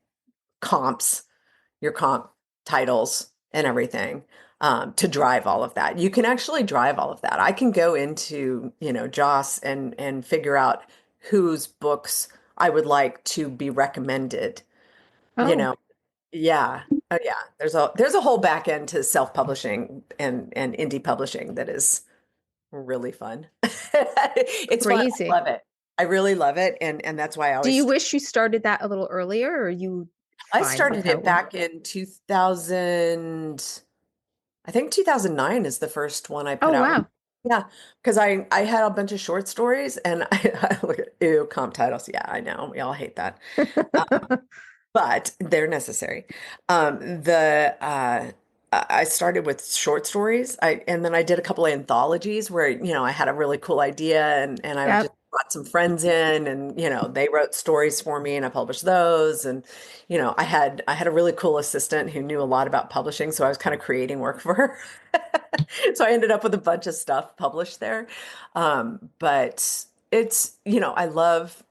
comps, your comp titles and everything to drive all of that. You can actually drive all of that. I can go into, Joss and figure out whose books I would like to be recommended, you Oh, know, yeah. Oh yeah. There's a whole back end to self-publishing and indie publishing that is really fun. It's fun. I Crazy. love it. I really love it. And that's why I Do you always wish you started that a little earlier, or are you I fine with started how it it went? back in 2000. I think 2009 is the first one I Oh, put out. wow. Yeah, because I had a bunch of short stories and I look at ew comp titles. Yeah, I know. We all hate that. But they're necessary. I started with short stories. And then I did a couple of anthologies where, I had a really cool idea and I would just Yep. brought some friends in and, they wrote stories for me and I published those. And, I had a really cool assistant who knew a lot about publishing, so I was kind of creating work for her. So I ended up with a bunch of stuff published there. But I love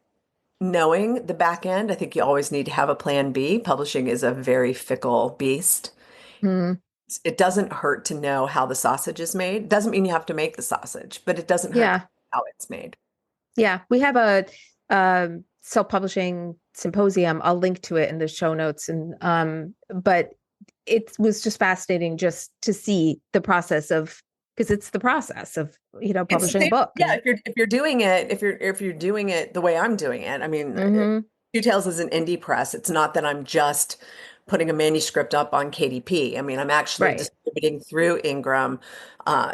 knowing the back end. I think you always need to have a plan B. Publishing is a very fickle beast. Hmm. It doesn't hurt to know how the sausage is made. Doesn't mean you have to make the sausage, but it doesn't hurt to Yeah. know how it's made. Yeah. We have a self-publishing symposium. I'll link to it in the show notes. And but it was just fascinating just to see the process of, because it's the process of, It's the publishing a same, book. yeah, And if you're doing it, if you're doing it the way I'm doing it. I mean, hmm. Two Tales is an indie press. It's not that I'm just putting a manuscript up on KDP. I mean, I'm actually Right. distributing through Ingram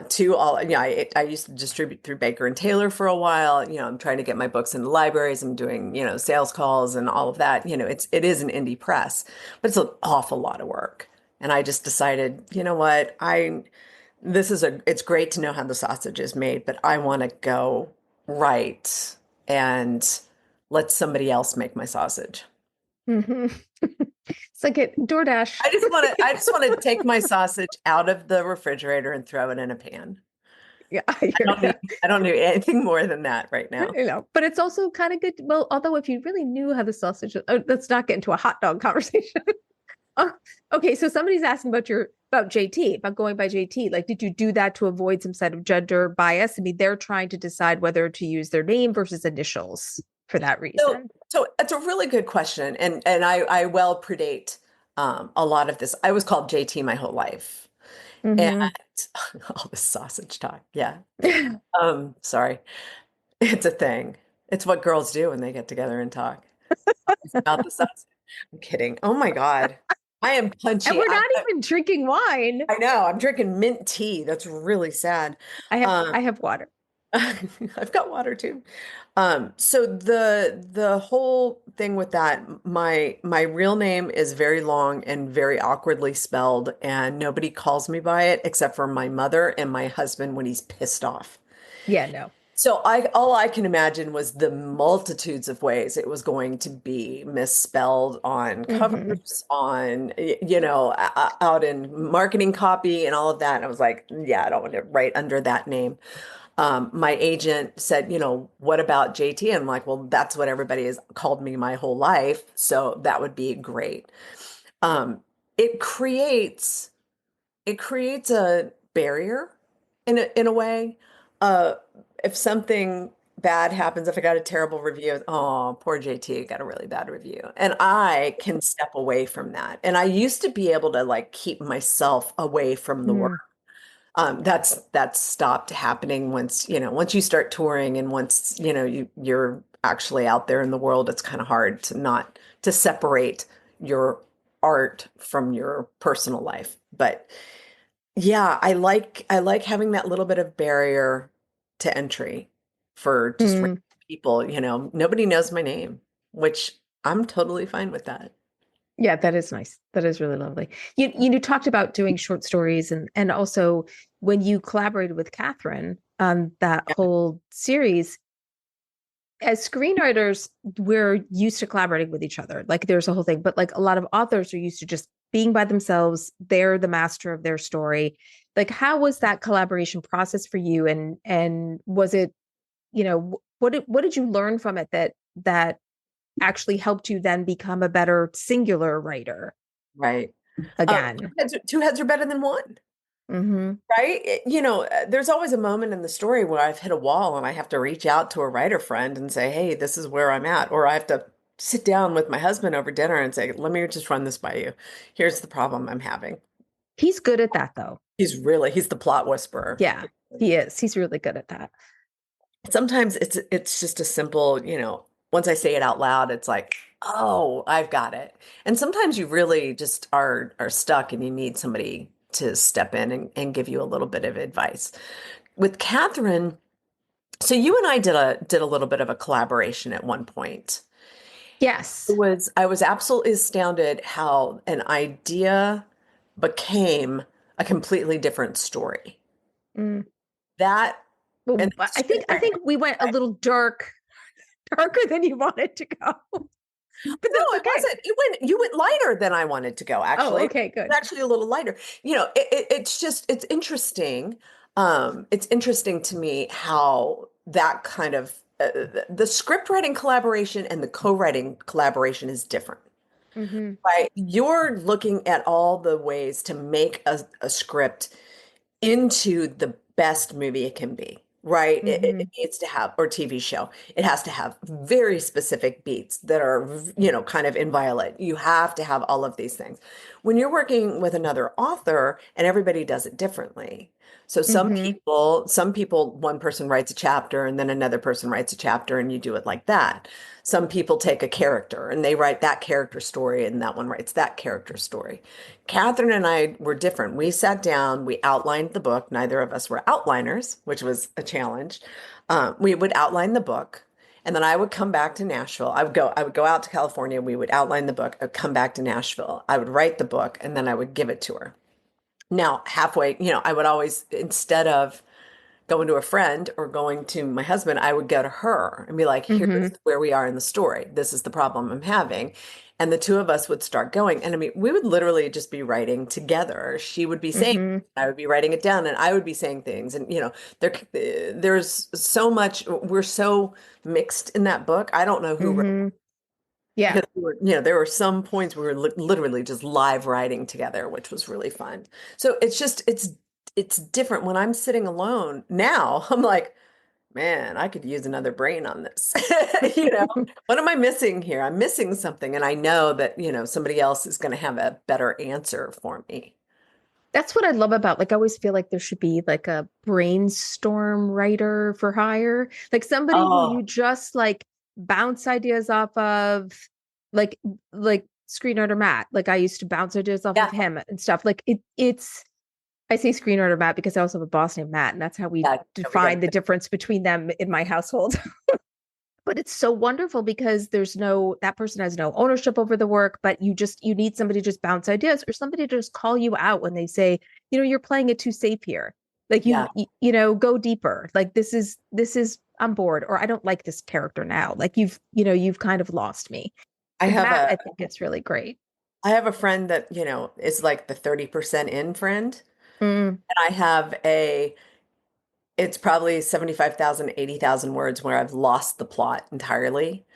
to all, I used to distribute through Baker and Taylor for a while. I'm trying to get my books in the libraries. I'm doing, sales calls and all of that. It is an indie press, but it's an awful lot of work. And I just decided, you know what, it's great to know how the sausage is made, but I want to go right and let somebody else make my sausage. Hmm. It's like it DoorDash. I just want to take my sausage out of the refrigerator and throw it in a pan. Yeah, I I hear don't you. need I don't need anything more than that right now. But it's also kind of good. Well, although if you really knew how the sausage, let's not get into a hot dog conversation. Uh, okay, so somebody's asking about JT, about going by JT. Like, did you do that to avoid some sort of gender bias? I mean, they're trying to decide whether to use their name versus initials for that So, reason. so it's a really good question, and I well predate a lot of this. I was called JT my whole life, and Hmm. all this sausage talk. Yeah. Sorry. It's a thing. It's what girls do when they get together and talk. It's about the sausage. I'm kidding. Oh my God. I am And punchy. we're not even drinking wine. I know. I'm drinking mint tea. That's really sad. I have Um, I have water. I've got water too. So the whole thing with that, my real name is very long and very awkwardly spelled, and nobody calls me by it except for my mother and my husband when he's pissed off. Yeah, no. So all I can imagine was the multitudes of ways it was going to be misspelled on Hmm. covers, out in marketing copy and all of that. And I was like, yeah, I don't want to write under that name. My agent said, what about JT? And I'm like, well, that's what everybody has called me my whole life. So that would be great. Um, it creates it creates a barrier in a way. Uh, if something bad happens, if I got a terrible review, oh, poor JT got a really bad review. And I can step away from that. And I used to be able to like keep myself away from the work. Mm. That's stopped happening once you start touring and once, you're actually out there in the world, it's kind of hard to not to separate your art from your personal life. But yeah, I like having that little bit of barrier to entry for just random Mm. people, nobody knows my name, which I'm totally fine with that. Yeah, that is nice. That is really lovely. You talked about doing short stories, and also when you collaborated with Catherine on that Yeah. whole series, as screenwriters, we're used to collaborating with each other. Like there's a whole thing, but like a lot of authors are used to just being by themselves. They're the master of their story. Like, how was that collaboration process for you? And was it, what did you learn from it that actually helped you then become a better singular writer Right. again? Two heads are better than one. Hmm. Right? There's always a moment in the story where I've hit a wall and I have to reach out to a writer friend and say, hey, this is where I'm at. Or I have to sit down with my husband over dinner and say, let me just run this by you. Here's the problem I'm having. He's good at that though. He's the plot whisperer. Yeah, he is. He's really good at that. Sometimes it's just a simple, once I say it out loud, it's like, oh, I've got it. And sometimes you really just are stuck and you need somebody to step in and give you a little bit of advice. With Catherine, so you and I did a little bit of a collaboration at one point. Yes. I was absolutely astounded how an idea became a completely different story. Mm. That But and I think we went a little darker than you wanted to go. But no, that's it okay. wasn't. You went lighter than I wanted to go, Oh, actually. okay, good. It's actually a little lighter. It's interesting. It's interesting to me how that kind of the script writing collaboration and the co-writing collaboration is different. Mm-hmm. Right? You're looking at all the ways to make a script into the best movie it can be, right? Mm-hmm. It needs to have, or TV show, it has to have very specific beats that are, kind of inviolate. You have to have all of these things. When you're working with another author, and everybody does it differently. So Mm-hmm. some people, one person writes a chapter and then another person writes a chapter and you do it like that. Some people take a character and they write that character story and that one writes that character story. Catherine and I were different. We sat down, we outlined the book. Neither of us were outliners, which was a challenge. We would outline the book, and then I would come back to Nashville. I would go out to California. We would outline the book. I'd come back to Nashville. I would write the book, and then I would give it to her. Now, halfway, I would always, instead of going to a friend or going to my husband, I would go to her and be like, Mm-hmm. here's where we are in the story. This is the problem I'm having. And the two of us would start going. And I mean, we would literally just be writing together. She would be saying, Mm-hmm. I would be writing it down and I would be saying things. And, there's so much, we're so mixed in that book. I don't know who wrote Mm-hmm. Yeah. because there were some points we were literally just live writing together, which was really fun. So it's different when I'm sitting alone. Now I'm like, man, I could use another brain on this. What am I missing here? I'm missing something, and I know that, somebody else is going to have a better answer for me. That's what I love about, like, I always feel like there should be like a brainstorm writer for hire, like somebody who Oh, you just like bounce ideas off of, like screenwriter Matt. Like I used to bounce ideas off of yeah, him and stuff. Like it's I say screenwriter Matt because I also have a boss named Matt, and that's how we yeah, we got define the difference between them in my household. But it's so wonderful because that person has no ownership over the work, but you need somebody to just bounce ideas or somebody to just call you out when they say, you're playing it too safe here. Like yeah. go deeper. Like this is on board, or I don't like this character now. Like you've kind of lost me. I With have Matt, a I think it's really great. I have a friend that, is like the 30% in friend. Mm, And I have it's probably 75,000, 80,000 words where I've lost the plot entirely.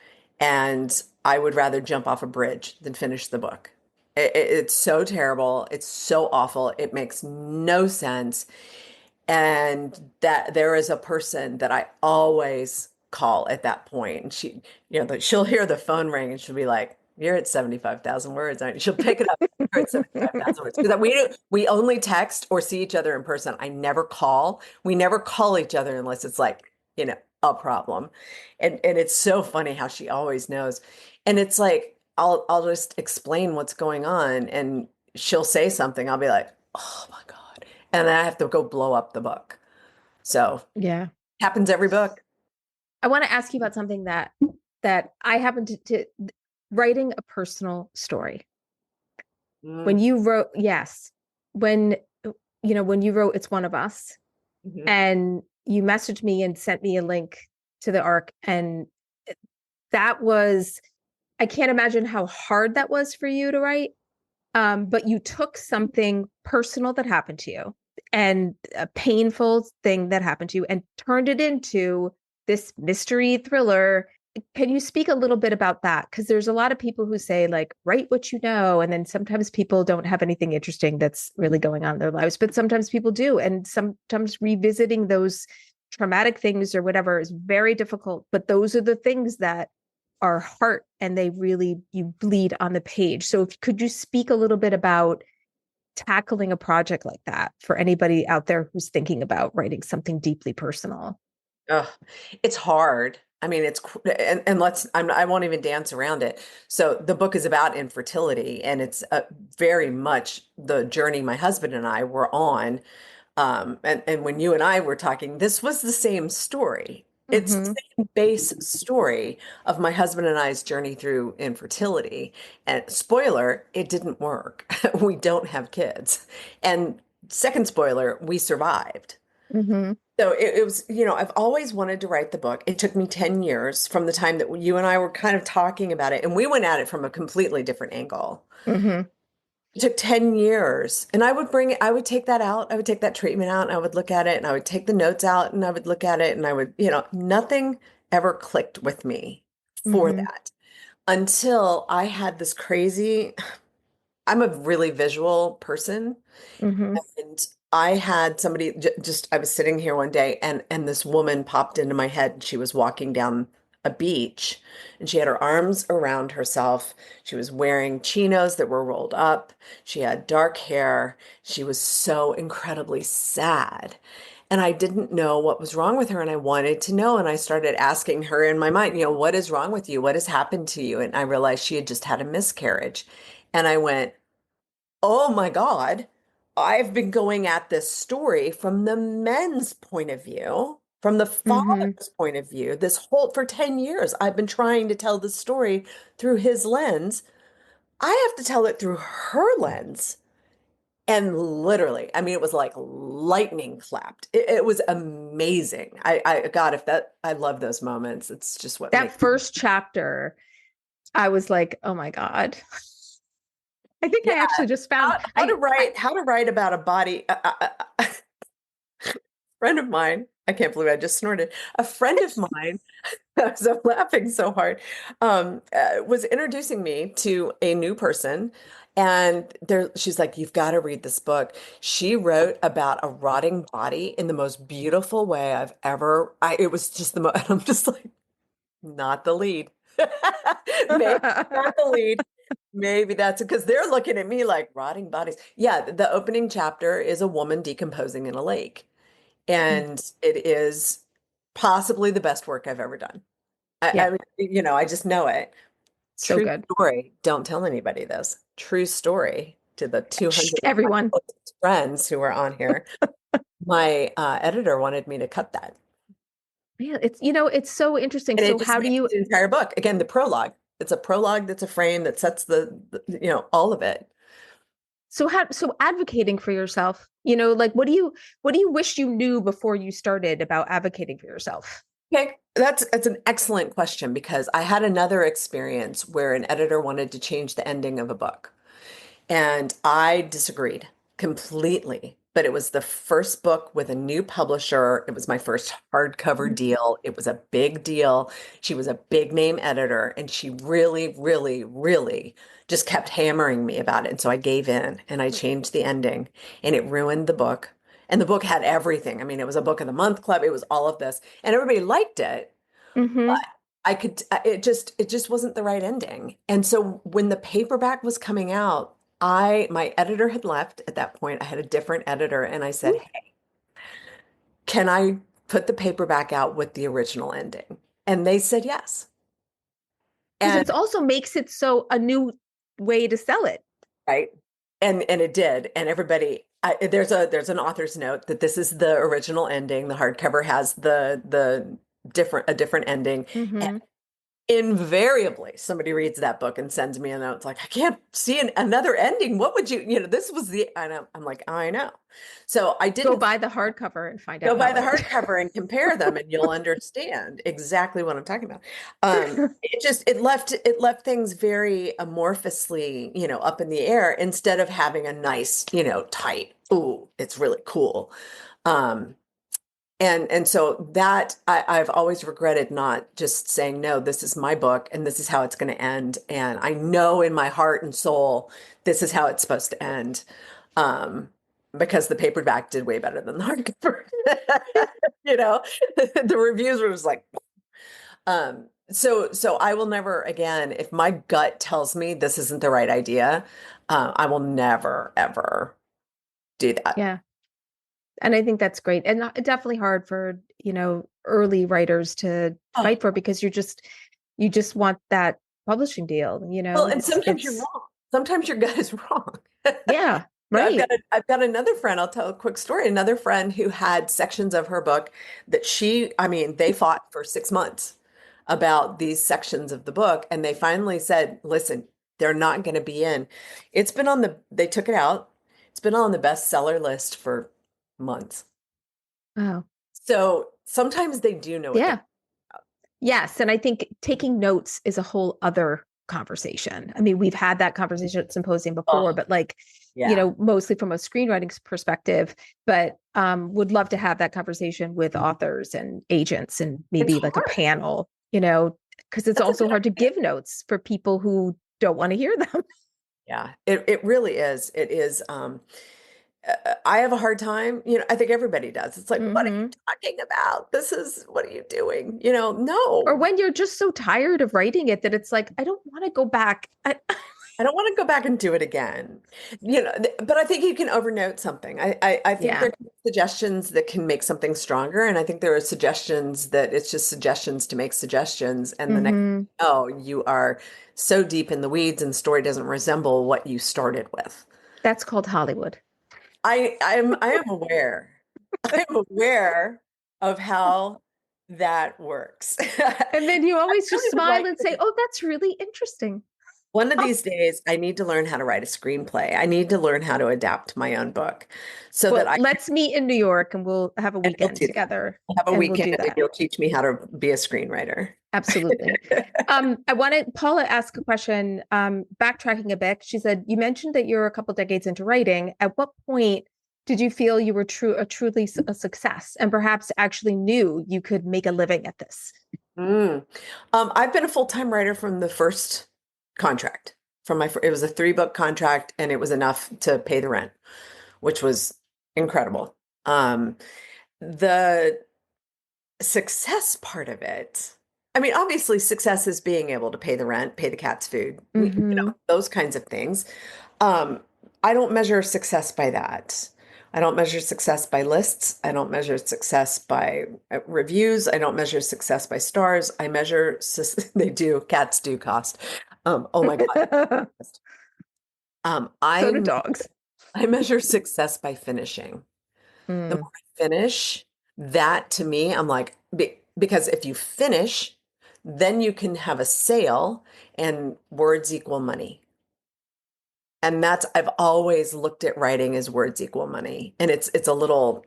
And I would rather jump off a bridge than finish the book. It's so terrible. It's so awful. It makes no sense. And that there is a person that I always call at that point. And she'll hear the phone ring and she'll be like, you're at 75,000 words. And she'll pick it up. You're at 75,000 words. Because we only text or see each other in person. I never call. We never call each other unless it's like, a problem. And it's so funny how she always knows. And it's like, I'll just explain what's going on and she'll say something. I'll be like, oh my God. And then I have to go blow up the book. So yeah. happens every book. I want to ask you about something that I happen to writing a personal story. When Mm, you wrote, yes, when when you wrote It's One of Us, mhm. and you messaged me and sent me a link to the arc, and that was, I can't imagine how hard that was for you to write. But you took something personal that happened to you and a painful thing that happened to you and turned it into this mystery thriller. Can you speak a little bit about that? Because there's a lot of people who say, like, write what you know. And then sometimes people don't have anything interesting that's really going on in their lives, but sometimes people do. And sometimes revisiting those traumatic things or whatever is very difficult. But those are the things that are heart, and you bleed on the page. So could you speak a little bit about tackling a project like that for anybody out there who's thinking about writing something deeply personal? Ugh, it's hard. I mean, and I won't even dance around it. So the book is about infertility, and it's very much the journey my husband and I were on. And when you and I were talking, this was the same story. It's the Mm-hmm. same base story of my husband and I's journey through infertility. And spoiler, it didn't work. We don't have kids. And second spoiler, we survived. Mm-hmm. So it was, I've always wanted to write the book. It took me 10 years from the time that you and I were kind of talking about it, and we went at it from a completely different angle. Mm-hmm. It took 10 years. And I would take that out. I would take that treatment out and I would look at it and I would take the notes out and I would look at it and I would, nothing ever clicked with me for Mm-hmm. that until I had this crazy, I'm a really visual person. Mm-hmm. And I had somebody I was sitting here one day and this woman popped into my head. She was walking down a beach and she had her arms around herself. She was wearing chinos that were rolled up. She had dark hair. She was so incredibly sad. And I didn't know what was wrong with her and I wanted to know. And I started asking her in my mind, what is wrong with you? What has happened to you? And I realized she had just had a miscarriage. And I went, oh my God, I've been going at this story from the men's point of view, from the Mm-hmm. father's point of view. For 10 years, I've been trying to tell the story through his lens. I have to tell it through her lens. And literally, I mean, it was like lightning clapped. It was amazing. God, I love those moments. It's just what That makes, first chapter, I was like, oh my God. I think yeah, I actually just found how to write about a body. Friend of mine, I can't believe I just snorted. A friend of mine, so I'm laughing so hard, was introducing me to a new person. And she's like, you've got to read this book. She wrote about a rotting body in the most beautiful way it was just and I'm just like, not the lead. Maybe not the lead. Maybe that's because they're looking at me like rotting bodies. Yeah, the opening chapter is a woman decomposing in a lake. And it is possibly the best work I've ever done. Yeah, I mean, I just know it. so True good. story. Don't tell anybody this. True story to the Shh, 200 of my everyone. closest friends who are on here. My editor wanted me to cut that. Yeah, it's so interesting. And it So just how do makes you the entire book. Again, the prologue. It's a prologue that's a frame that sets all of it. so advocating for yourself, like what do you wish you knew before you started about advocating for yourself? Okay, that's an excellent question because I had another experience where an editor wanted to change the ending of a book. And I disagreed completely. But it was the first book with a new publisher. It was my first hardcover deal. It was a big deal. She was a big name editor, and she really, really, really just kept hammering me about it. And so I gave in and I changed the ending, and it ruined the book. And the book had everything. I mean, it was a book of the month club. It was all of this, and everybody liked it. Mm-hmm. It just wasn't the right ending. And so when the paperback was coming out, my editor had left at that point. I had a different editor and I said, hey, can I put the paperback out with the original ending? And they said yes. Because And it also makes it so a new way to sell it. right. And it did. And there's an author's note that this is the original ending. The hardcover has the different ending. Mm-hmm. Invariably somebody reads that book and sends me a note. It's like, I can't see another ending. What would this was I know. I'm like, I know. So I Go didn't buy the hardcover and find go out buy how the it hardcover and compare them and you'll understand exactly what I'm talking about. It left things very amorphously, up in the air instead of having a nice, tight, ooh, it's really cool. Um, and so that I've always regretted not just saying, no, this is my book and this is how it's going to end. And I know in my heart and soul, this is how it's supposed to end. Um, because the paperback did way better than the hardcover. You know, the reviews were just like, so I will never again, if my gut tells me this isn't the right idea, I will never, ever do that. Yeah. And I think that's great. And definitely hard for, early writers to Oh, fight for, because you just want that publishing deal, well, and sometimes you're it's wrong. Sometimes your gut is wrong. yeah, You know, right. I've got another friend, I'll tell a quick story. Another friend who had sections of her book that I mean, they fought for 6 months about these sections of the book. And they finally said, listen, they're not going to be in. They took it out. It's been on the bestseller list for months. Oh, So sometimes they do know what they're. yeah. Yes. And I think taking notes is a whole other conversation. I mean, we've had that conversation at Symposium before, Oh, but like, yeah. mostly from a screenwriting perspective, but would love to have that conversation with authors and agents and It's maybe like a hard. panel, because it's That's a also good hard to idea. give notes for people who don't want to hear them. Yeah, it really is. It is. I have a hard time, I think everybody does. It's like, what are you Hmm. talking about? What are you doing? Or No, when you're just so tired of writing it that it's like, I don't want to go back. I don't want to go back and do it again. But I think you can overnote something. I think Yeah. there can be suggestions that can make something stronger. And I think there are suggestions that it's just suggestions to make suggestions. And the next, Hmm. oh, you are so deep in the weeds and the story doesn't resemble what you started with. That's called Hollywood. I am aware. I'm aware of how that works. And then you I always just really would smile like and say, to. oh, that's really interesting. One of these days, I need to learn how to write a screenplay. I need to learn how to adapt my own book so that Well, I can, let's meet in New York and we'll have a and we'll weekend do that. together We'll have a and we'll weekend do and that. you'll teach me how to be a screenwriter. Absolutely. I wanted Paula ask a question, backtracking a bit. She said, you mentioned that you're a couple decades into writing. At what point did you feel you were truly a success and perhaps actually knew you could make a living at this? Mm. I've been a full-time writer from the first contract. It was a 3-book contract, and it was enough to pay the rent, which was incredible. The success part of it, I mean, obviously, success is being able to pay the rent, pay the cat's food, Mm-hmm. those kinds of things. Um, I don't measure success by that. I don't measure success by lists. I don't measure success by reviews. I don't measure success by stars. Cats do cost. Oh my God. Um, So do I dogs. I measure success by finishing. The Mm, more I finish, that to me, I'm like, because if you finish, then you can have a sale and words equal money. And I've always looked at writing as words equal money. And it's a little,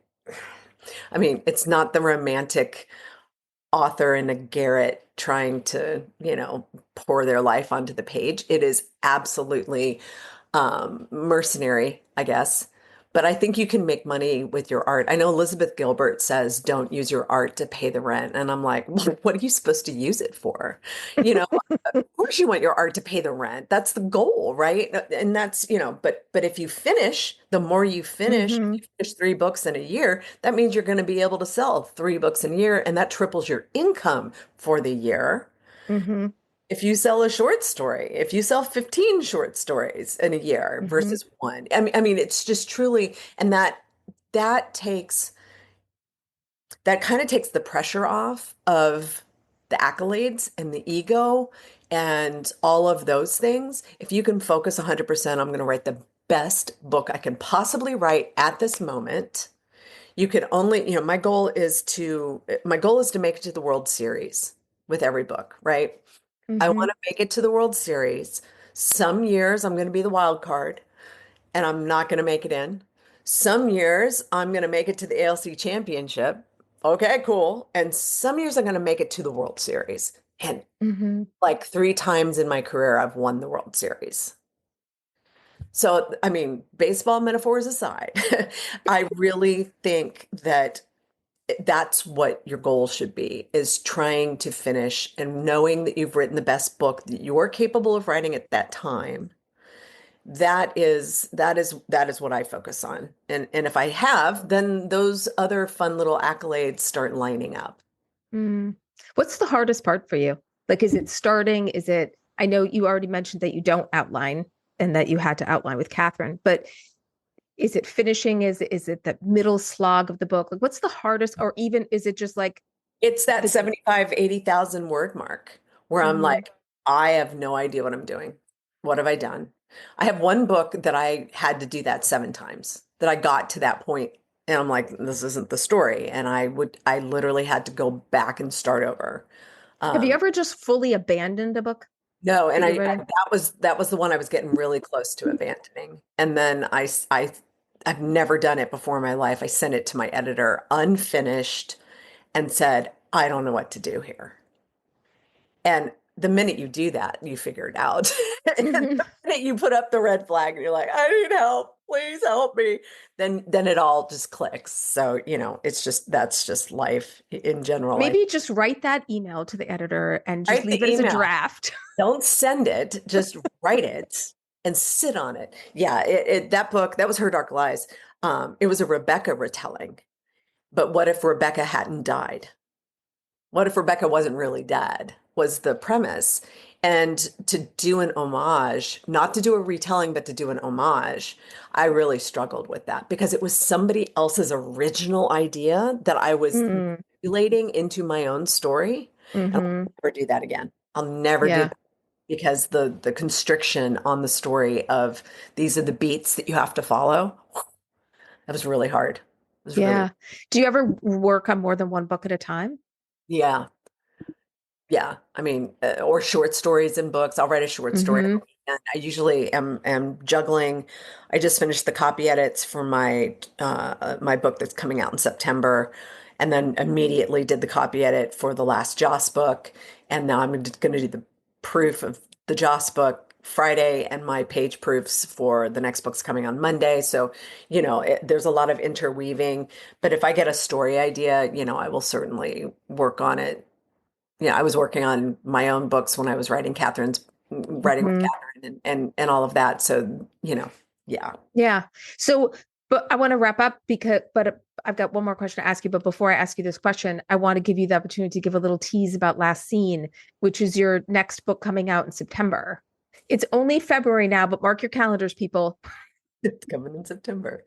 I mean, it's not the romantic author in a garret trying to, pour their life onto the page. It is absolutely mercenary, I guess. But I think you can make money with your art. I know Elizabeth Gilbert says, don't use your art to pay the rent. And I'm like, what are you supposed to use it for? You know, of course you want your art to pay the rent. That's the goal, right? And that's, but if you finish, the more mm-hmm. you finish 3 books in a year, that means you're going to be able to sell 3 books in a year, and that triples your income for the year. Mm-hmm. If you sell a short story, if you sell 15 short stories in a year Mm-hmm. versus one, I mean, it's just truly, and that takes that kind of takes the pressure off of the accolades and the ego and all of those things. If you can focus 100%, I'm going to write the best book I can possibly write at this moment. You could only, my goal is to make it to the World Series with every book, right? I Mm-hmm. want to make it to the World Series. Some years I'm going to be the wild card and I'm not going to make it in. Some years I'm going to make it to the ALC championship. Okay, cool. And some years I'm going to make it to the World Series. And Mm-hmm. like 3 times in my career, I've won the World Series. So, I mean, baseball metaphors aside, I really think that that's what your goal should be, is trying to finish and knowing that you've written the best book that you're capable of writing at that time. That is what I focus on. And if I have, then those other fun little accolades start lining up. Mm. What's the hardest part for you? Like, is it starting? I know you already mentioned that you don't outline and that you had to outline with Catherine, but Is it finishing? Is it the middle slog of the book? Like, what's the hardest, or even is it just like It's that the 75, 80,000 word mark where I'm Mhm. like, I have no idea what I'm doing. What have I done? I have one book that I had to do that 7 times, that I got to that point and I'm like, this isn't the story. And I literally had to go back and start over. Have you Um, ever just fully abandoned a book no, and that you're writing? that was the one I was getting really close to abandoning. And then I've never done it before in my life. I sent it to my editor unfinished and said, I don't know what to do here. And the minute you do that, you figure it out. And Mhm. the minute you put up the red flag and you're like, I need help, please help me, then it all just clicks. So, that's just life in general. I Maybe just write that email to the editor and just write leave the it as a email. draft. Don't send it, just write it and sit on it. Yeah, that book, that was Her Dark Lies. It was a Rebecca retelling. But what if Rebecca hadn't died? What if Rebecca wasn't really dead? Was the premise. And to do an homage, not to do a retelling, but to do an homage, I really struggled with that because it was somebody else's original idea that I was Mm, manipulating into my own story. And I'll hmm never do that again. I'll never do Yeah. that because the constriction on the story of these are the beats that you have to follow, that was really hard. It was really, Yeah. Do you ever work on more than one book at a time? yeah. Yeah, I mean, or short stories and books. I'll write a short story, Hmm and I usually am juggling. I just finished the copy edits for my book that's coming out in September, and then immediately did the copy edit for the last Joss book, and now I'm going to do the proof of the Joss book Friday, and my page proofs for the next book's coming on Monday. So, there's a lot of interweaving. But if I get a story idea, I will certainly work on it. I was working on my own books when I was writing with hmm Catherine and all of that. So, yeah. Yeah. So, but I want to wrap up but I've got one more question to ask you. But before I ask you this question, I want to give you the opportunity to give a little tease about Last Scene, which is your next book coming out in September. It's only February now, but mark your calendars, people. It's coming in September.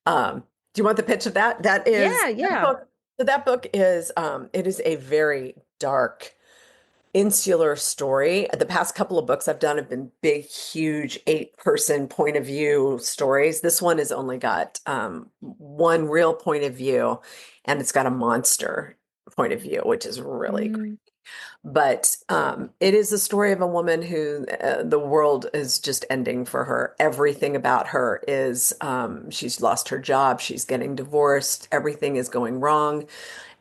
Do you want the pitch of that? That is Yeah, that yeah. book. So that book is it is a very dark, insular story. The past couple of books I've done have been big, huge 8-person point of view stories. This one has only got one real point of view, and it's got a monster point of view, which is really great. Mm, But it is the story of a woman who the world is just ending for her. Everything about her is she's lost her job, she's getting divorced, everything is going wrong.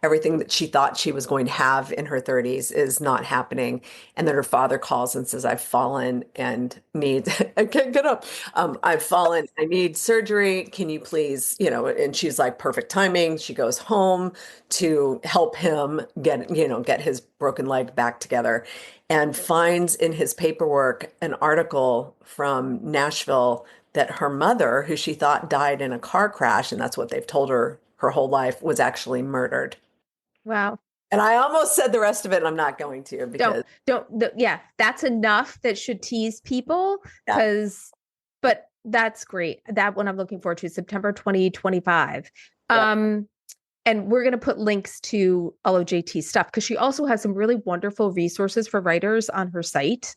Everything that she thought she was going to have in her 30s is not happening. And then her father calls and says, I've fallen and need, I can't get up. I've fallen, I need surgery. Can you please, and she's like, perfect timing. She goes home to help him get his broken leg back together and finds in his paperwork an article from Nashville that her mother, who she thought died in a car crash, and that's what they've told her whole life, was actually murdered. wow. And I almost said the rest of it, and I'm not going to Don't because, yeah, that's enough that should tease people yeah, but that's great. That one I'm looking forward to, September 2025. yep. And we're going to put links to all of JT's stuff because she also has some really wonderful resources for writers on her site.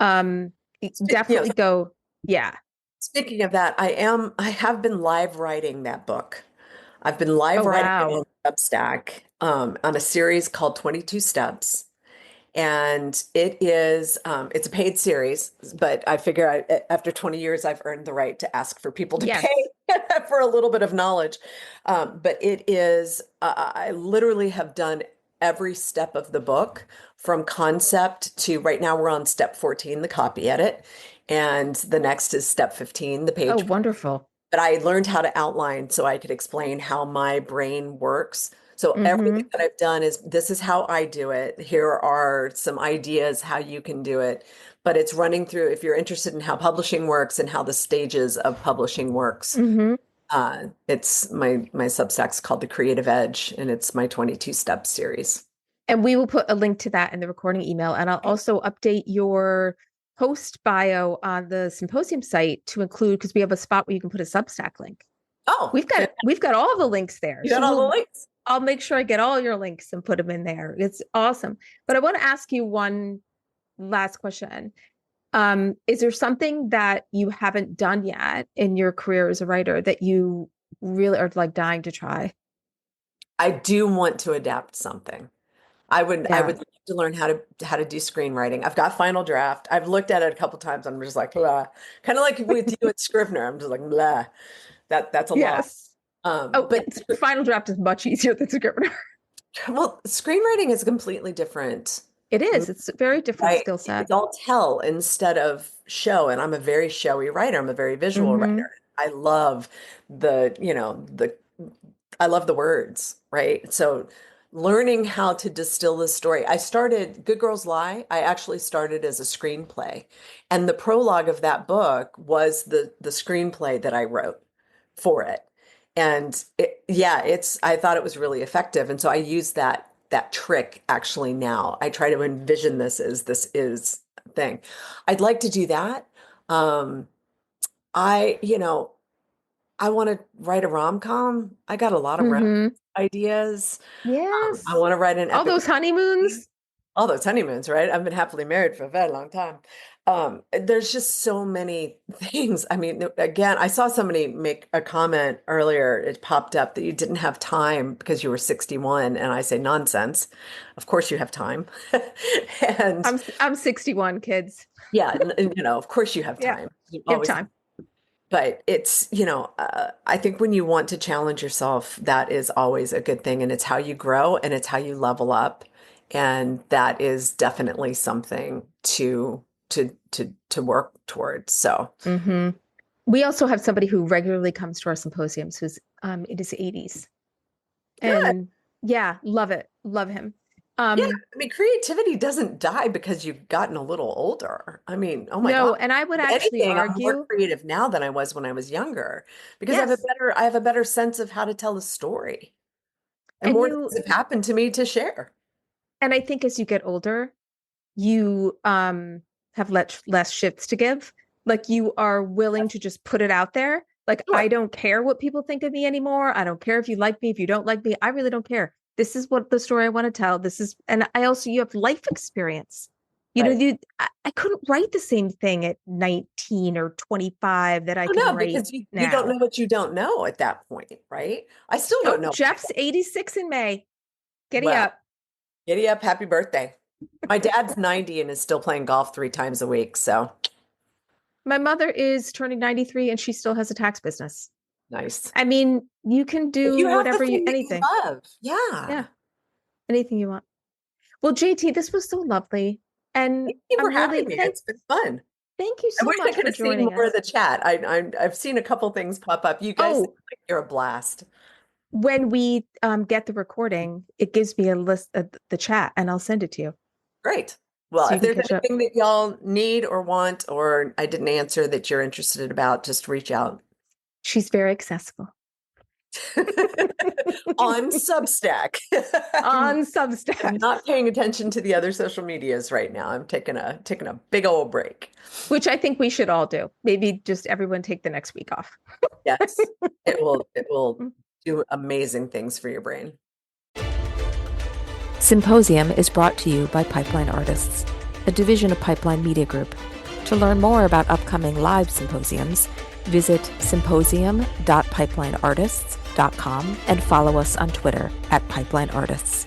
Um, Spe- you know, Definitely go. Yeah. Speaking of that, I have been live writing that book. I've been live Oh, writing it wow. on Substack on a series called 22 Steps. And it's a paid series, but I figure after 20 years, I've earned the right to ask for people to Yes. pay for a little bit of knowledge. But I literally have done every step of the book from concept to right now we're on step 14, the copy edit. And the next is step 15, the Oh, page. wonderful. But I learned how to outline so I could explain how my brain works. So everything Hmm that I've done is this is how I do it. Here are some ideas how you can do it. But it's running through, if you're interested in how publishing works and how the stages of publishing works, hmm it's my Substack's called The Creative Edge, and it's my 22 step series. And we will put a link to that in the recording email. And I'll also update your post bio on the Symposium site to include, because we have a spot where you can put a Substack link. Oh, We've got all the links there. you got all the links. I'll make sure I get all your links and put them in there. It's awesome. But I want to ask you one last question. Is there something that you haven't done yet in your career as a writer that you really are like dying to try? I do want to adapt something. I would love to learn how to do screenwriting. I've got Final Draft. I've looked at it a couple times. I'm just like, blah. Kind of like with you at Scrivener. I'm just like, blah. That's a lot. But Final Draft is much easier than Scrivener. Well, screenwriting is completely different. It is. It's a very different skill set. It's all tell instead of show. And I'm a very showy writer. I'm a very visual writer. I love I love the words, right? So learning how to distill the story. I started Good Girls Lie. I actually started as a screenplay. And the prologue of that book was the screenplay that I wrote for it. And I thought it was really effective. And so I use that trick actually now. I try to envision this as this is a thing. I'd like to do that. I want to write a rom-com. I got a lot of ideas. Yes. I want to write an all those honeymoons. All those honeymoons, right? I've been happily married for a very long time. There's just so many things. I mean, again, I saw somebody make a comment earlier. It popped up that you didn't have time because you were 61. And I say, nonsense. Of course you have time. And I'm 61, kids. Yeah. And of course you have time. You have time. But it's, I think when you want to challenge yourself, that is always a good thing. And it's how you grow and it's how you level up. And that is definitely something to work towards. So we also have somebody who regularly comes to our symposiums who's in his 80s. Good. And love it. Love him. I mean, creativity doesn't die because you've gotten a little older. I mean, oh my God. And I would actually argue I'm more creative now than I was when I was younger because I have a better sense of how to tell a story. And more things have happened to me to share. And I think as you get older, you have less shifts to give. Like you are willing to just put it out there. Like, I don't care what people think of me anymore. I don't care if you like me, if you don't like me. I really don't care. This is what the story I want to tell. And you have life experience. I couldn't write the same thing at 19 or 25 that I can write because you now. don't know what you don't know at that point, right? I still don't know. Jeff's 86 in May. Giddy up. Giddy up. Happy birthday. My dad's 90 and is still playing golf 3 times a week. So my mother is turning 93 and she still has a tax business. Nice. I mean, you can do anything. You love. Yeah. Anything you want. Well, JT, this was so lovely. And thank you for having me. It's been fun. Thank you so much. I wish I could have seen more of the chat. I've seen a couple things pop up. You guys, you're a blast. When we get the recording, it gives me a list of the chat and I'll send it to you. Great. Well, if there's anything that y'all need or want, or I didn't answer that you're interested about, just reach out. She's very accessible. On Substack. On Substack. I'm not paying attention to the other social medias right now. I'm taking a big old break. Which I think we should all do. Maybe just everyone take the next week off. Yes. It will do amazing things for your brain. Symposium is brought to you by Pipeline Artists, a division of Pipeline Media Group. To learn more about upcoming live symposiums, visit symposium.pipelineartists.com and follow us on Twitter @PipelineArtists.